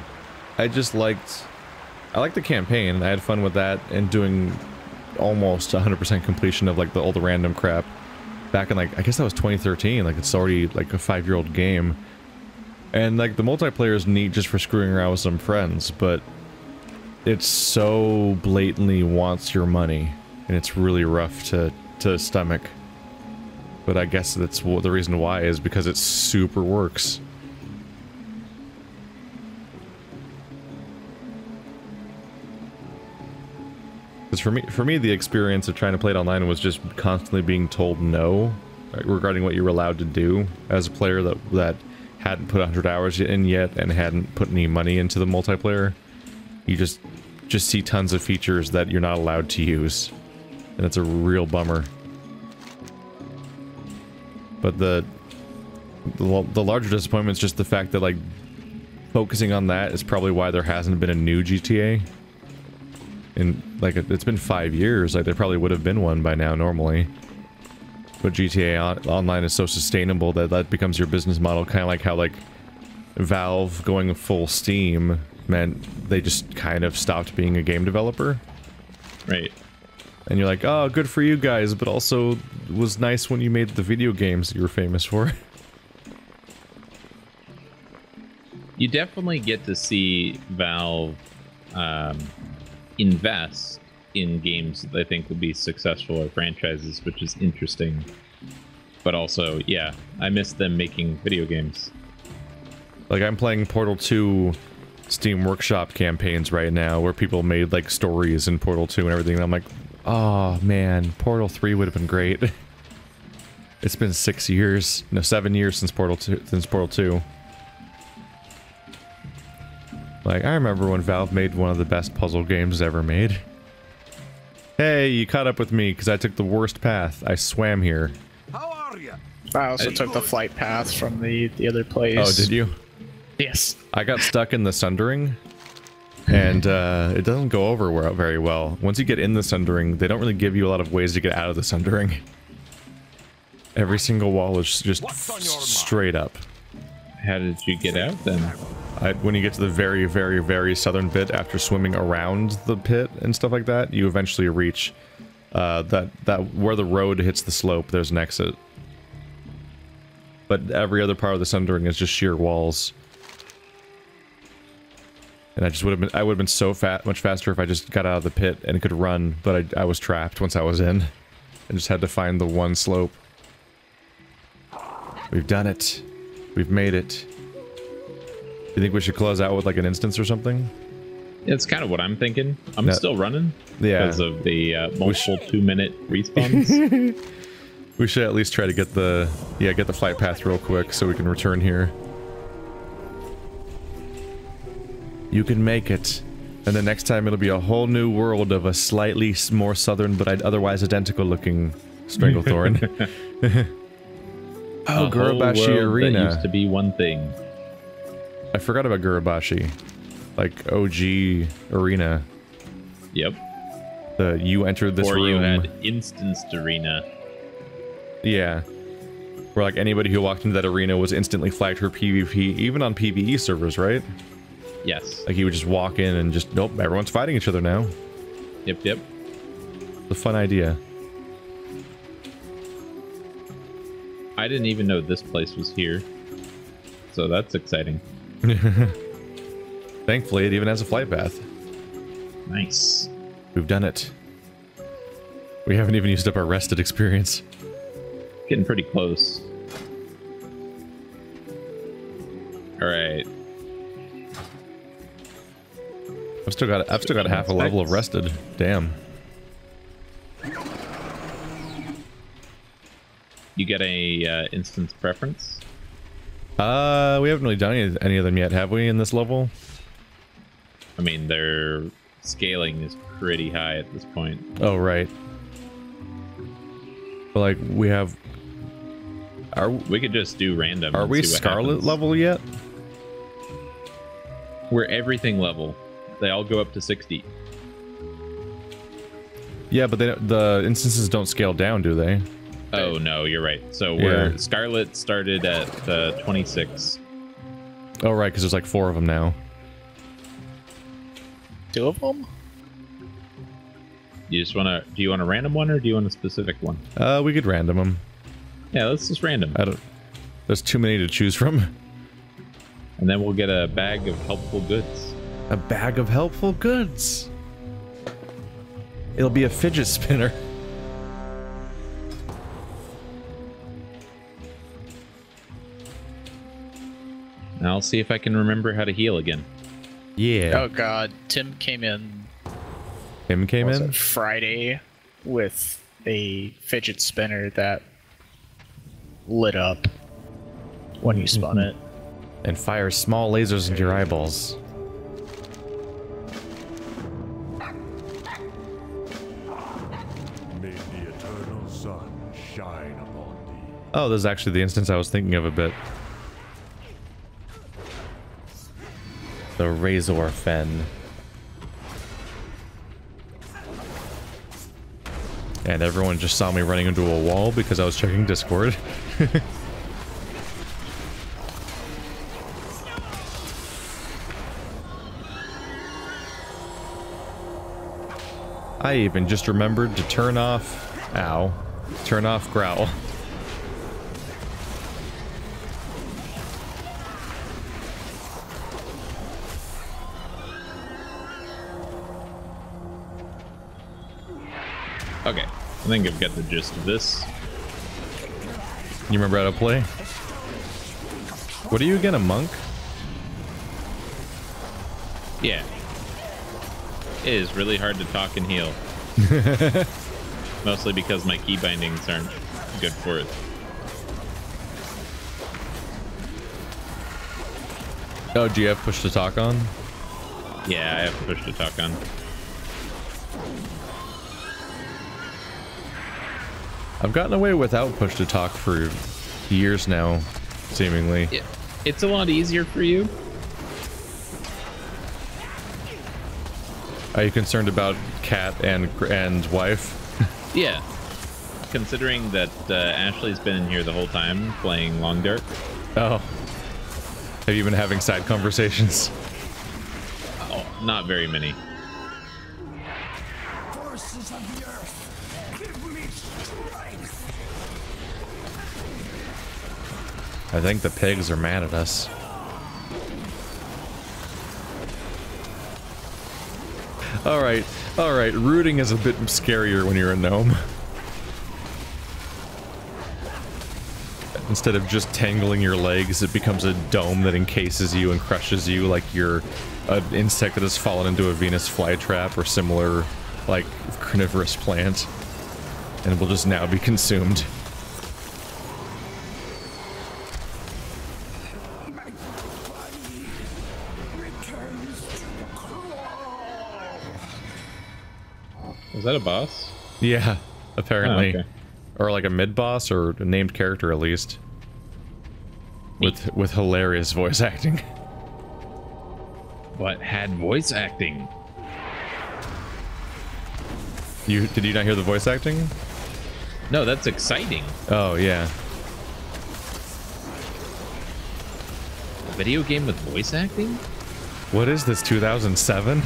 A: I liked the campaign. I had fun with that and doing almost 100% completion of like all the random crap. Back in like, I guess that was 2013, like it's already like a 5-year-old game. And like the multiplayer is neat just for screwing around with some friends, but it so blatantly wants your money, and it's really rough to stomach. But I guess that's the reason why is because it super works. Because for me, the experience of trying to play it online was just constantly being told no regarding what you were allowed to do as a player that hadn't put 100 hours in yet and hadn't put any money into the multiplayer. You just see tons of features that you're not allowed to use, and it's a real bummer. But the larger disappointment is just the fact that, like, focusing on that is probably why there hasn't been a new GTA. And, like, it's been 5 years. Like, there probably would have been one by now, normally. But GTA Online is so sustainable that that becomes your business model, kind of like how, like, Valve going full Steam meant they just kind of stopped being a game developer.
B: Right.
A: And you're like, oh, good for you guys, but also it was nice when you made the video games that you were famous for.
B: You definitely get to see Valve invest in games that they think will be successful or franchises, which is interesting. But also, yeah, I miss them making video games.
A: Like, I'm playing Portal 2 Steam Workshop campaigns right now, where people made, like, stories in Portal 2 and everything, and I'm like, oh, man, Portal 3 would have been great. It's been 6 years, no, 7 years since Portal 2. Like, I remember when Valve made one of the best puzzle games ever made. Hey, you caught up with me because I took the worst path. I swam here.
C: How are you?
D: I also took the flight path from the other place.
A: Oh, did you?
D: Yes.
A: I got stuck in the Sundering, and it doesn't go over very well. Once you get in the Sundering, they don't really give you a lot of ways to get out of the Sundering. Every single wall is just straight up.
B: How did you get out then?
A: When you get to the very, very, very southern bit, after swimming around the pit and stuff like that, you eventually reach that where the road hits the slope. There's an exit, but every other part of the Sundering is just sheer walls. And I would have been so much faster if I just got out of the pit and could run. But I was trapped once I was in. I just had to find the one slope. We've done it. We've made it. You think we should close out with like an instance or something?
B: It's kind of what I'm thinking. I'm still running because of the multiple 2-minute respawns.
A: We should at least try to get the flight path real quick so we can return here. You can make it. And the next time it'll be a whole new world of a slightly more southern but otherwise identical looking Stranglethorn. Oh, Gurubashi Arena.
B: That used to be one thing.
A: I forgot about Gurubashi. Like OG Arena.
B: Yep.
A: You entered this room.
B: Or you had Instanced Arena.
A: Yeah. Where like anybody who walked into that arena was instantly flagged for PvP, even on PvE servers, right?
B: Yes.
A: Like you would just walk in and just, nope, everyone's fighting each other now.
B: Yep, yep.
A: It's a fun idea.
B: I didn't even know this place was here. So that's exciting.
A: Thankfully, it even has a flight path.
B: Nice.
A: We've done it. We haven't even used up our rested experience.
B: Getting pretty close. Alright.
A: I've still got half a level of rested. Damn.
B: You get a instance preference?
A: We haven't really done any of them yet, have we, in this level?
B: I mean, their scaling is pretty high at this point.
A: Oh, right. But, like, we have...
B: We could just do random.
A: Are we Scarlet level yet?
B: We're everything level. They all go up to 60.
A: Yeah, but the instances don't scale down, do they?
B: Oh, no, you're right. So we're Scarlet started at 26.
A: Oh, right, because there's like 4 of them now.
D: 2 of them?
B: You just want to... Do you want a random one, or do you want a specific one?
A: We could random them.
B: Yeah, let's just random.
A: There's too many to choose from.
B: And then we'll get a bag of helpful goods.
A: A bag of helpful goods. It'll be a fidget spinner.
B: And I'll see if I can remember how to heal again.
A: Yeah.
D: Oh god, Tim came in.
A: Tim came in?
D: Friday with a fidget spinner that lit up when you spun it.
A: And fires small lasers into your eyeballs.
C: May the eternal sun shine upon thee.
A: Oh, this is actually the instance I was thinking of a bit. The Razor Fen. And everyone just saw me running into a wall because I was checking Discord. I even just remembered to turn off... Ow. Turn off Growl.
B: Okay, I think I've got the gist of this.
A: You remember how to play? What are you again, a monk?
B: Yeah. It is really hard to talk and heal. Mostly because my key bindings aren't good for it.
A: Oh, do you have push to talk on?
B: Yeah, I have to push to talk on.
A: I've gotten away without push to talk for years now, seemingly.
B: Yeah. It's a lot easier for you.
A: Are you concerned about cat and wife?
B: Yeah. Considering that Ashley's been in here the whole time playing Long Dark.
A: Oh. Have you been having side conversations?
B: Oh, not very many.
C: Forces of the earth, give me strength.
A: I think the pigs are mad at us. Alright, rooting is a bit scarier when you're a gnome. Instead of just tangling your legs, it becomes a dome that encases you and crushes you like you're an insect that has fallen into a Venus flytrap or similar, like, carnivorous plant. And will just now be consumed.
B: Was that a boss?
A: Yeah, apparently.
B: Oh, okay.
A: Or like a mid-boss, or a named character at least. With hilarious voice acting.
B: What had voice acting?
A: Did you not hear the voice acting?
B: No, that's exciting.
A: Oh, yeah.
B: A video game with voice acting?
A: What is this, 2007?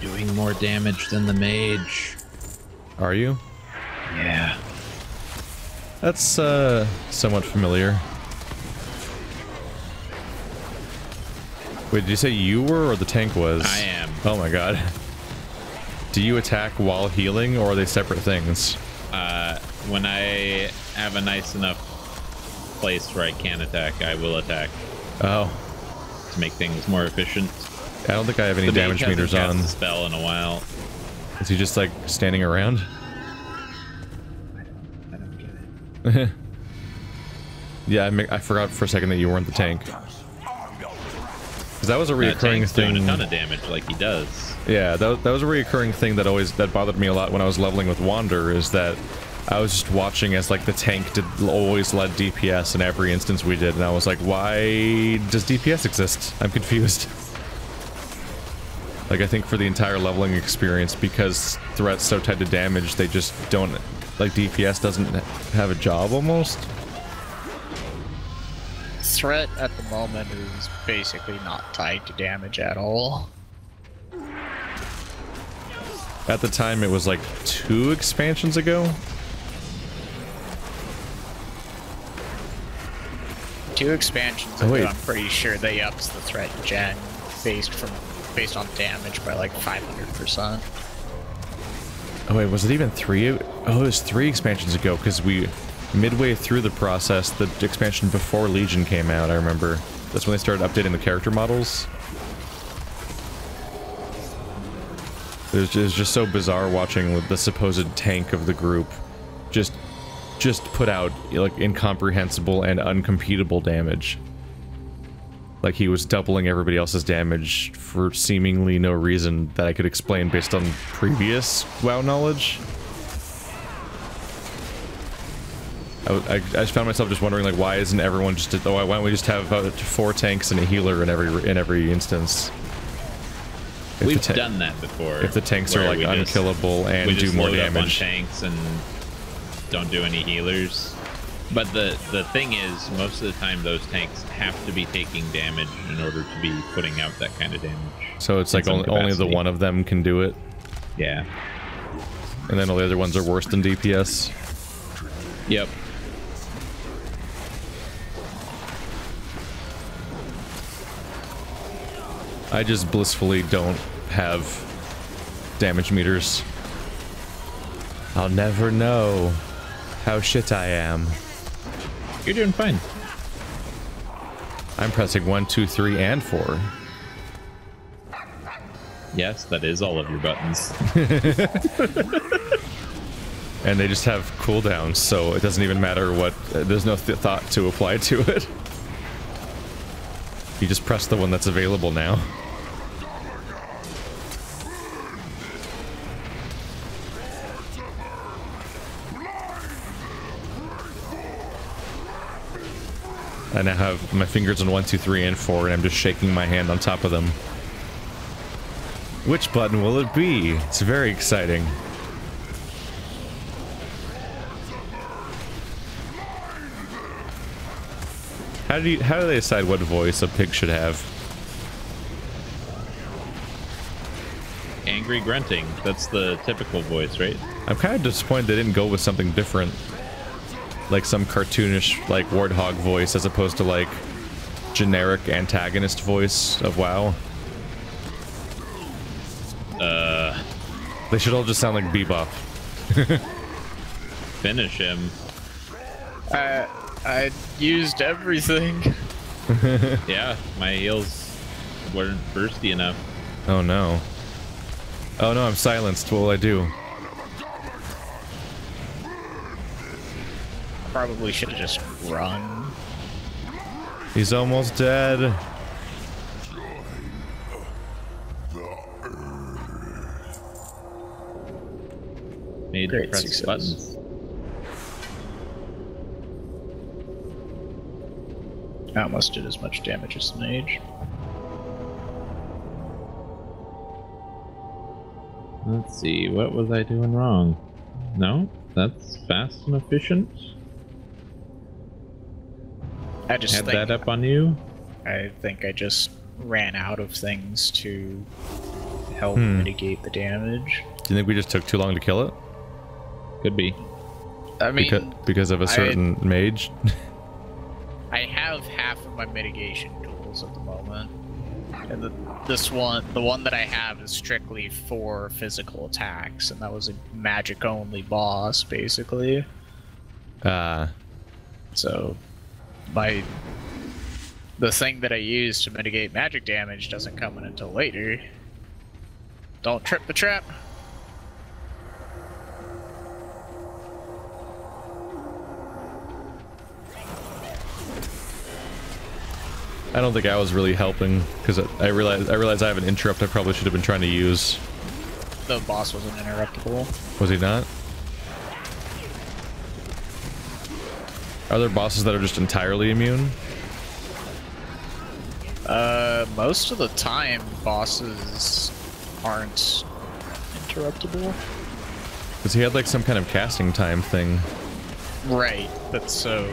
B: Doing more damage than the mage.
A: Are you?
B: Yeah.
A: That's, somewhat familiar. Wait, did you say you were or the tank was?
B: I am.
A: Oh my god. Do you attack while healing, or are they separate things?
B: When I have a nice enough place where I can attack, I will attack.
A: Oh.
B: To make things more efficient.
A: I don't think I have any damage meters on.
B: The spell in a while.
A: Is he just like standing around?
B: I don't get it.
A: Yeah, I forgot for a second that you weren't the tank. Because that was a
B: That
A: reoccurring
B: tank's
A: thing.
B: doing a ton of damage like he does.
A: Yeah, that was a reoccurring thing that bothered me a lot when I was leveling with Wander, is that I was just watching as like the tank always led DPS in every instance we did, and I was like, why does DPS exist? I'm confused. Like, I think for the entire leveling experience, because threats so tied to damage, they just don't, like, DPS doesn't have a job almost.
D: Threat at the moment is basically not tied to damage at all.
A: At the time, it was like 2 expansions ago.
D: 2 expansions
A: Oh,
D: ago,
A: wait.
D: I'm pretty sure they ups the threat gen based on damage by like 500%.
A: Oh wait, was it even 3? Oh, it was 3 expansions ago, because we... Midway through the process, the expansion before Legion came out, I remember. That's when they started updating the character models. It was just so bizarre watching with the supposed tank of the group just put out, like, incomprehensible and uncomputable damage. Like, he was doubling everybody else's damage for seemingly no reason that I could explain based on previous WoW knowledge. I just found myself just wondering, like, why isn't everyone just... why don't we just have 4 tanks and a healer in every instance?
B: We've done that before.
A: If the tanks are, like, unkillable and do more damage.
B: On tanks and don't do any healers. But the thing is, most of the time those tanks have to be taking damage in order to be putting out that kind of damage.
A: So it's like only the one of them can do it?
B: Yeah.
A: And then all the other ones are worse than DPS?
B: Yep.
A: I just blissfully don't have damage meters. I'll never know how shit I am.
B: You're doing fine.
A: I'm pressing 1, 2, 3, and 4.
B: Yes, that is all of your buttons.
A: And they just have cooldowns, so it doesn't even matter what... there's no thought to apply to it. You just press the one that's available now. I now have my fingers on 1, 2, 3, and 4, and I'm just shaking my hand on top of them. Which button will it be? It's very exciting. How do they decide what voice a pig should have?
B: Angry grunting. That's the typical voice, right?
A: I'm kind of disappointed they didn't go with something different. Like some cartoonish, like, warthog voice as opposed to, like, generic antagonist voice of WoW. They should all just sound like Bebop.
B: Finish him.
D: I used everything.
B: Yeah, my heals weren't bursty enough.
A: Oh no. Oh no, I'm silenced. What will I do?
D: Probably should have just run.
A: He's almost dead.
B: Need to press
D: success.
B: buttons.
D: I almost did as much damage as the mage.
B: Let's see, what was I doing wrong? No, that's fast and efficient.
D: I just
B: Had
D: think,
B: that up on you?
D: I think I just ran out of things to help mitigate the damage.
A: Do you think we just took too long to kill it?
B: Could be.
D: I mean,
A: because of a certain mage?
D: I have half of my mitigation tools at the moment. And the one that I have is strictly for physical attacks, and that was a magic-only boss, basically. So, the thing that I use to mitigate magic damage doesn't come in until later. Don't trip the trap.
A: I don't think I was really helping, because I realized I have an interrupt I probably should have been trying to use.
D: The boss wasn't interruptible.
A: Was he not? Are there bosses that are just entirely immune?
D: Most of the time, bosses aren't interruptible.
A: Because he had like some kind of casting time thing.
D: Right, but so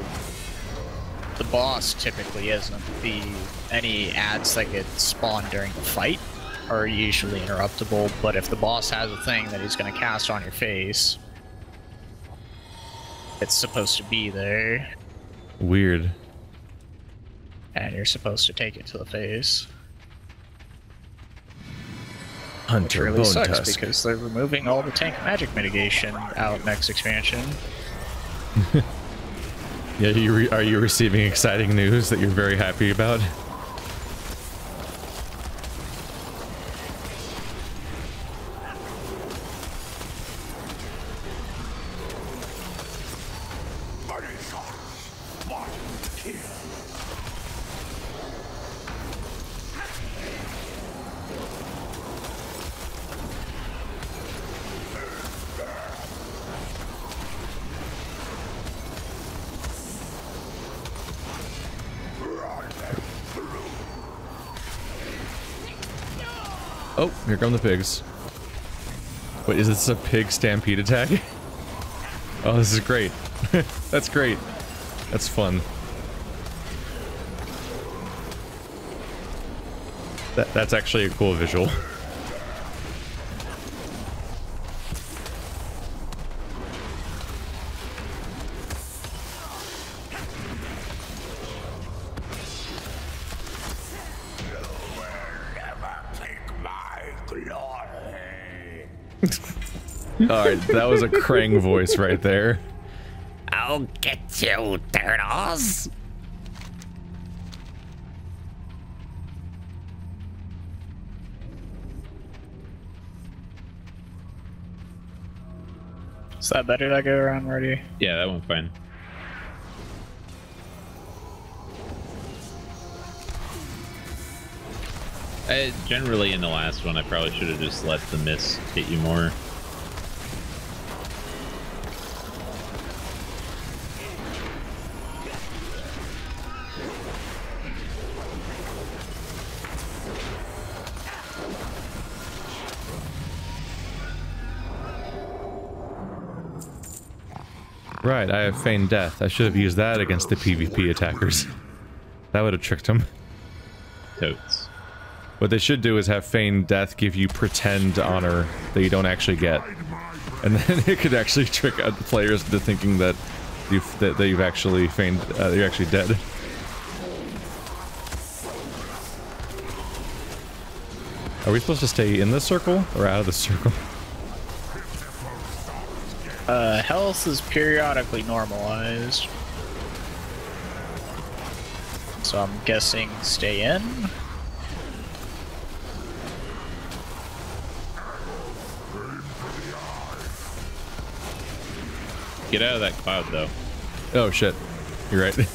D: the boss typically isn't. Any ads that get spawned during the fight are usually interruptible, but if the boss has a thing that he's going to cast on your face, it's supposed to be there.
A: Weird.
D: And you're supposed to take it to the face.
A: Hunter
D: really
A: Bone
D: sucks
A: Tusk.
D: because they're removing all the tank magic mitigation out next expansion.
A: Yeah, are you receiving exciting news that you're very happy about? Oh, here come the pigs. Wait, is this a pig stampede attack? Oh, this is great. That's great. That's fun. That's actually a cool visual. Alright, that was a Krang voice right there.
F: I'll get you, turtles!
D: Is that better that go around already?
B: Yeah, that went fine. Generally, in the last one, I probably should have just let the mist hit you more.
A: Right, I have feigned death. I should have used that against the PvP attackers. That would have tricked them.
B: Totes.
A: What they should do is have feigned death give you pretend honor that you don't actually get. And then it could actually trick players into thinking that you've actually feigned, you're actually dead. Are we supposed to stay in this circle or out of the circle?
D: Health is periodically normalized. So I'm guessing stay in.
B: Get out of that cloud, though.
A: Oh shit, you're right.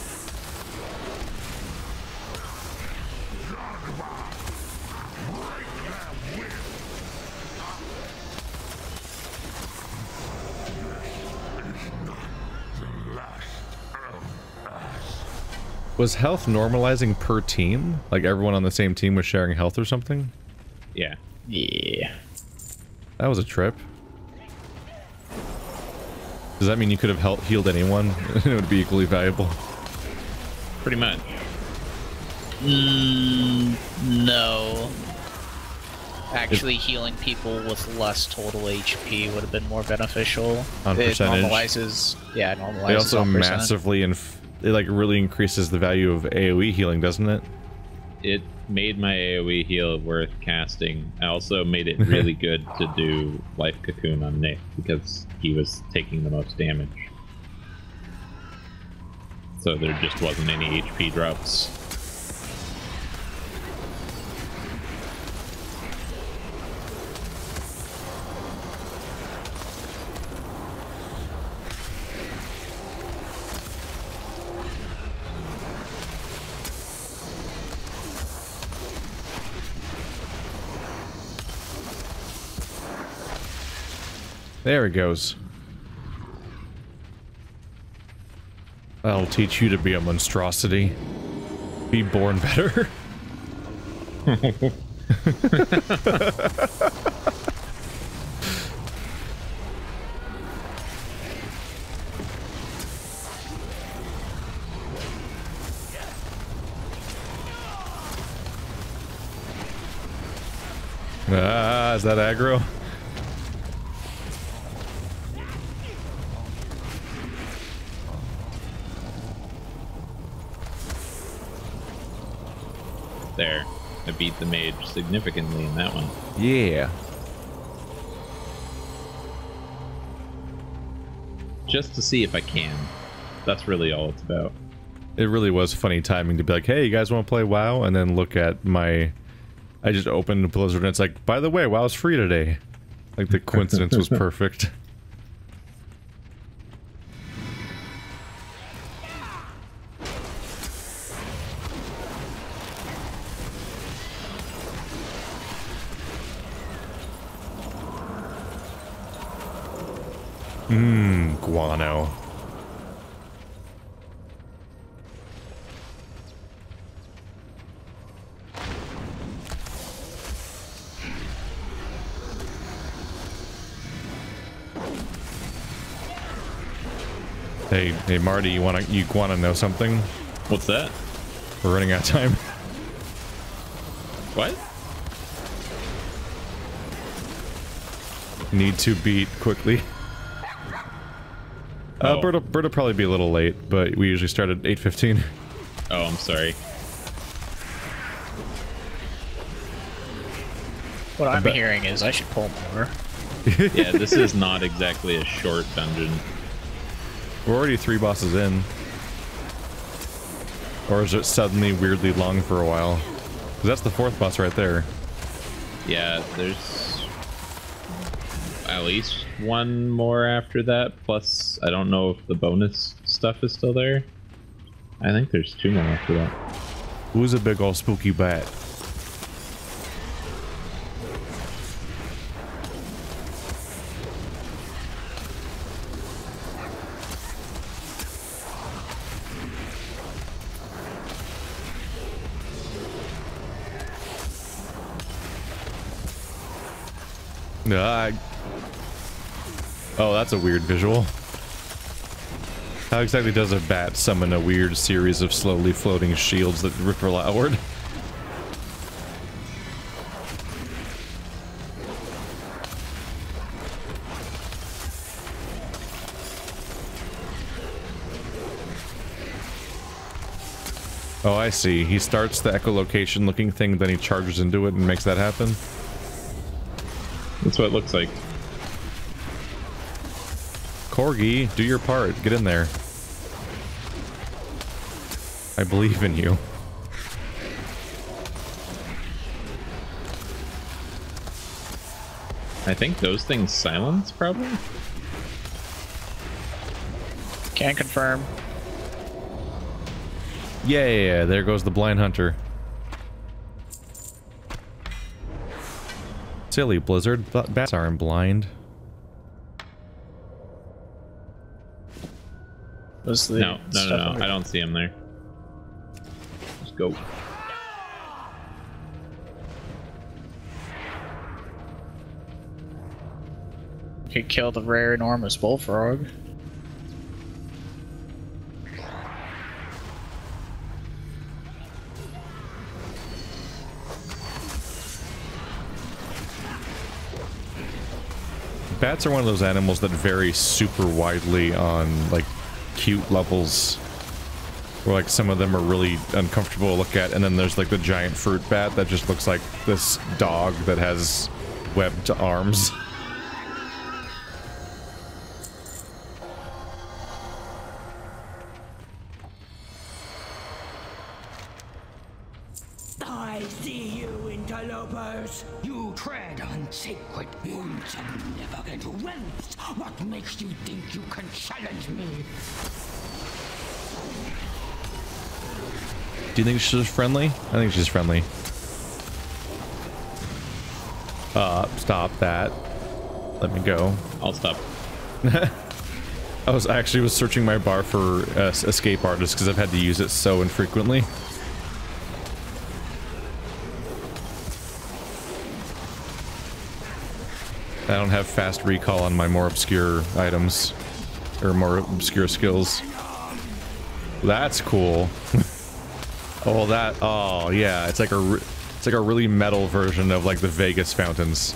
A: Was health normalizing per team? Like everyone on the same team was sharing health or something?
B: Yeah.
D: Yeah.
A: That was a trip. Does that mean you could have healed anyone? It would be equally valuable.
B: Pretty much.
D: No. Actually, healing people with less total HP would have been more beneficial.
A: On percentage?
D: It normalizes, yeah, it normalizes.
A: It also
D: on percent.
A: massively it like really increases the value of AoE healing, doesn't it?
B: It made my AoE heal worth casting. I also made it really good to do Life Cocoon on Nick because he was taking the most damage. So there just wasn't any HP drops.
A: There it goes. I'll teach you to be a monstrosity. Be born better. Ah, is that aggro?
B: There. I beat the mage significantly in that one.
A: Yeah.
B: just to see if I can. That's really all it's about.
A: It really was funny timing to be like, hey, you guys want to play WoW? And then look at my... I just opened Blizzard and it's like, by the way, WoW's free today. Like, the coincidence was perfect. Guano. Hey Marty, you wanna know something?
B: What's that?
A: We're running out of time.
B: What?
A: Need to beat quickly.
B: Oh.
A: Bert'll probably be a little late, but we usually start at 8:15.
B: Oh, I'm sorry.
D: What I'm hearing is I should pull more.
B: Yeah, this is not exactly a short dungeon.
A: We're already 3 bosses in. Or is it suddenly weirdly long for a while? Because that's the 4th boss right there.
B: Yeah, there's at least one more after that, plus I don't know if the bonus stuff is still there. I think there's 2 more after that.
A: Who's a big ol' spooky bat? Oh, that's a weird visual. How exactly does a bat summon a weird series of slowly floating shields that ripple outward? Oh, I see. He starts the echolocation looking thing, then he charges into it and makes that happen.
B: That's what it looks like.
A: Corgi, do your part. Get in there. I believe in you.
B: I think those things silence, probably?
D: Can confirm.
A: Yeah, there goes the blind hunter. Silly Blizzard, bats aren't blind.
B: No, I don't see him there. Just go.
D: Could kill the rare enormous bullfrog.
A: Bats are one of those animals that vary super widely on, like, cute levels. Where, like, some of them are really uncomfortable to look at, and then there's, like, the giant fruit bat that just looks like this dog that has webbed arms.
C: I see you, interlopers. You tread on sacred wounds and never get rinsed. What makes you think you can challenge me?
A: Do you think she's friendly? I think she's friendly. Stop that. Let me go.
B: I'll stop.
A: I actually was searching my bar for escape artist because I've had to use it so infrequently. I don't have fast recall on my more obscure items or more obscure skills. That's cool. Oh yeah, it's like a really metal version of like the Vegas fountains.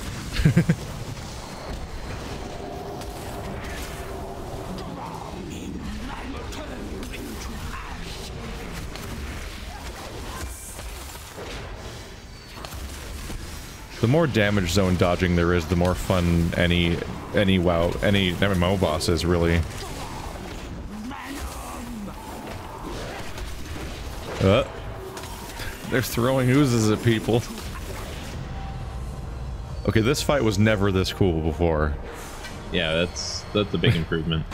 A: The more damage zone dodging there is, the more fun any MMO boss is, really. They're throwing oozes at people. Okay, this fight was never this cool before.
B: Yeah, that's a big improvement.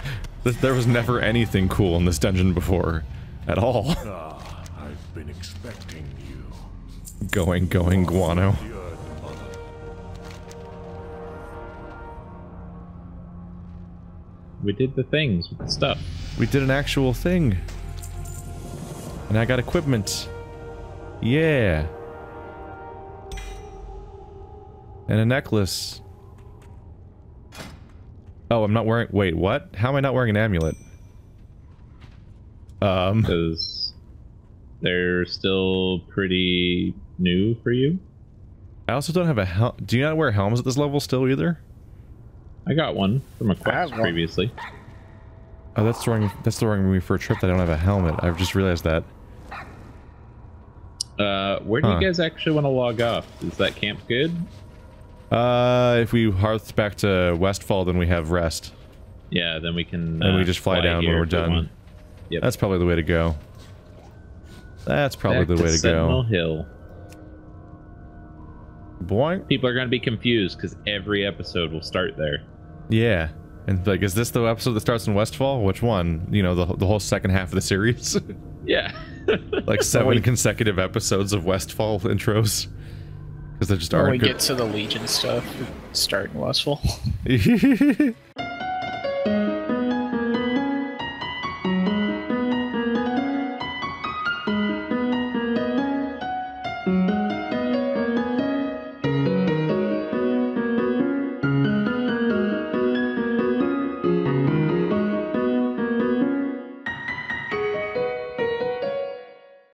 A: There was never anything cool in this dungeon before. At all.
G: Ah, I've been expecting you.
A: Going, guano.
B: We did the things with the stuff.
A: We did an actual thing. And I got equipment. Yeah. And a necklace. Oh, I'm not wearing... Wait, what? How am I not wearing an amulet?
B: Because they're still pretty new for you.
A: I also don't have a helm. Do you not wear helms at this level still either?
B: I got one from a quest previously.
A: Oh, that's throwing me for a trip that I don't have a helmet. I've just realized that.
B: Where do you guys actually want to log off? Is that camp good?
A: If we hearth back to Westfall, then we have rest.
B: Yeah, then we can.
A: And we just fly down when we're done.
B: Yep.
A: That's probably the way to go. That's probably the way to
B: Sentinel
A: go.
B: Hill.
A: Boing.
B: People are going to be confused because every episode will start there.
A: Yeah. And like, is this the episode that starts in Westfall? Which one? You know, the whole second half of the series?
B: Yeah.
A: Like 7 consecutive episodes of Westfall intros. Because they just
D: When
A: aren't
D: we
A: good.
D: get to the Legion stuff, start in Westfall.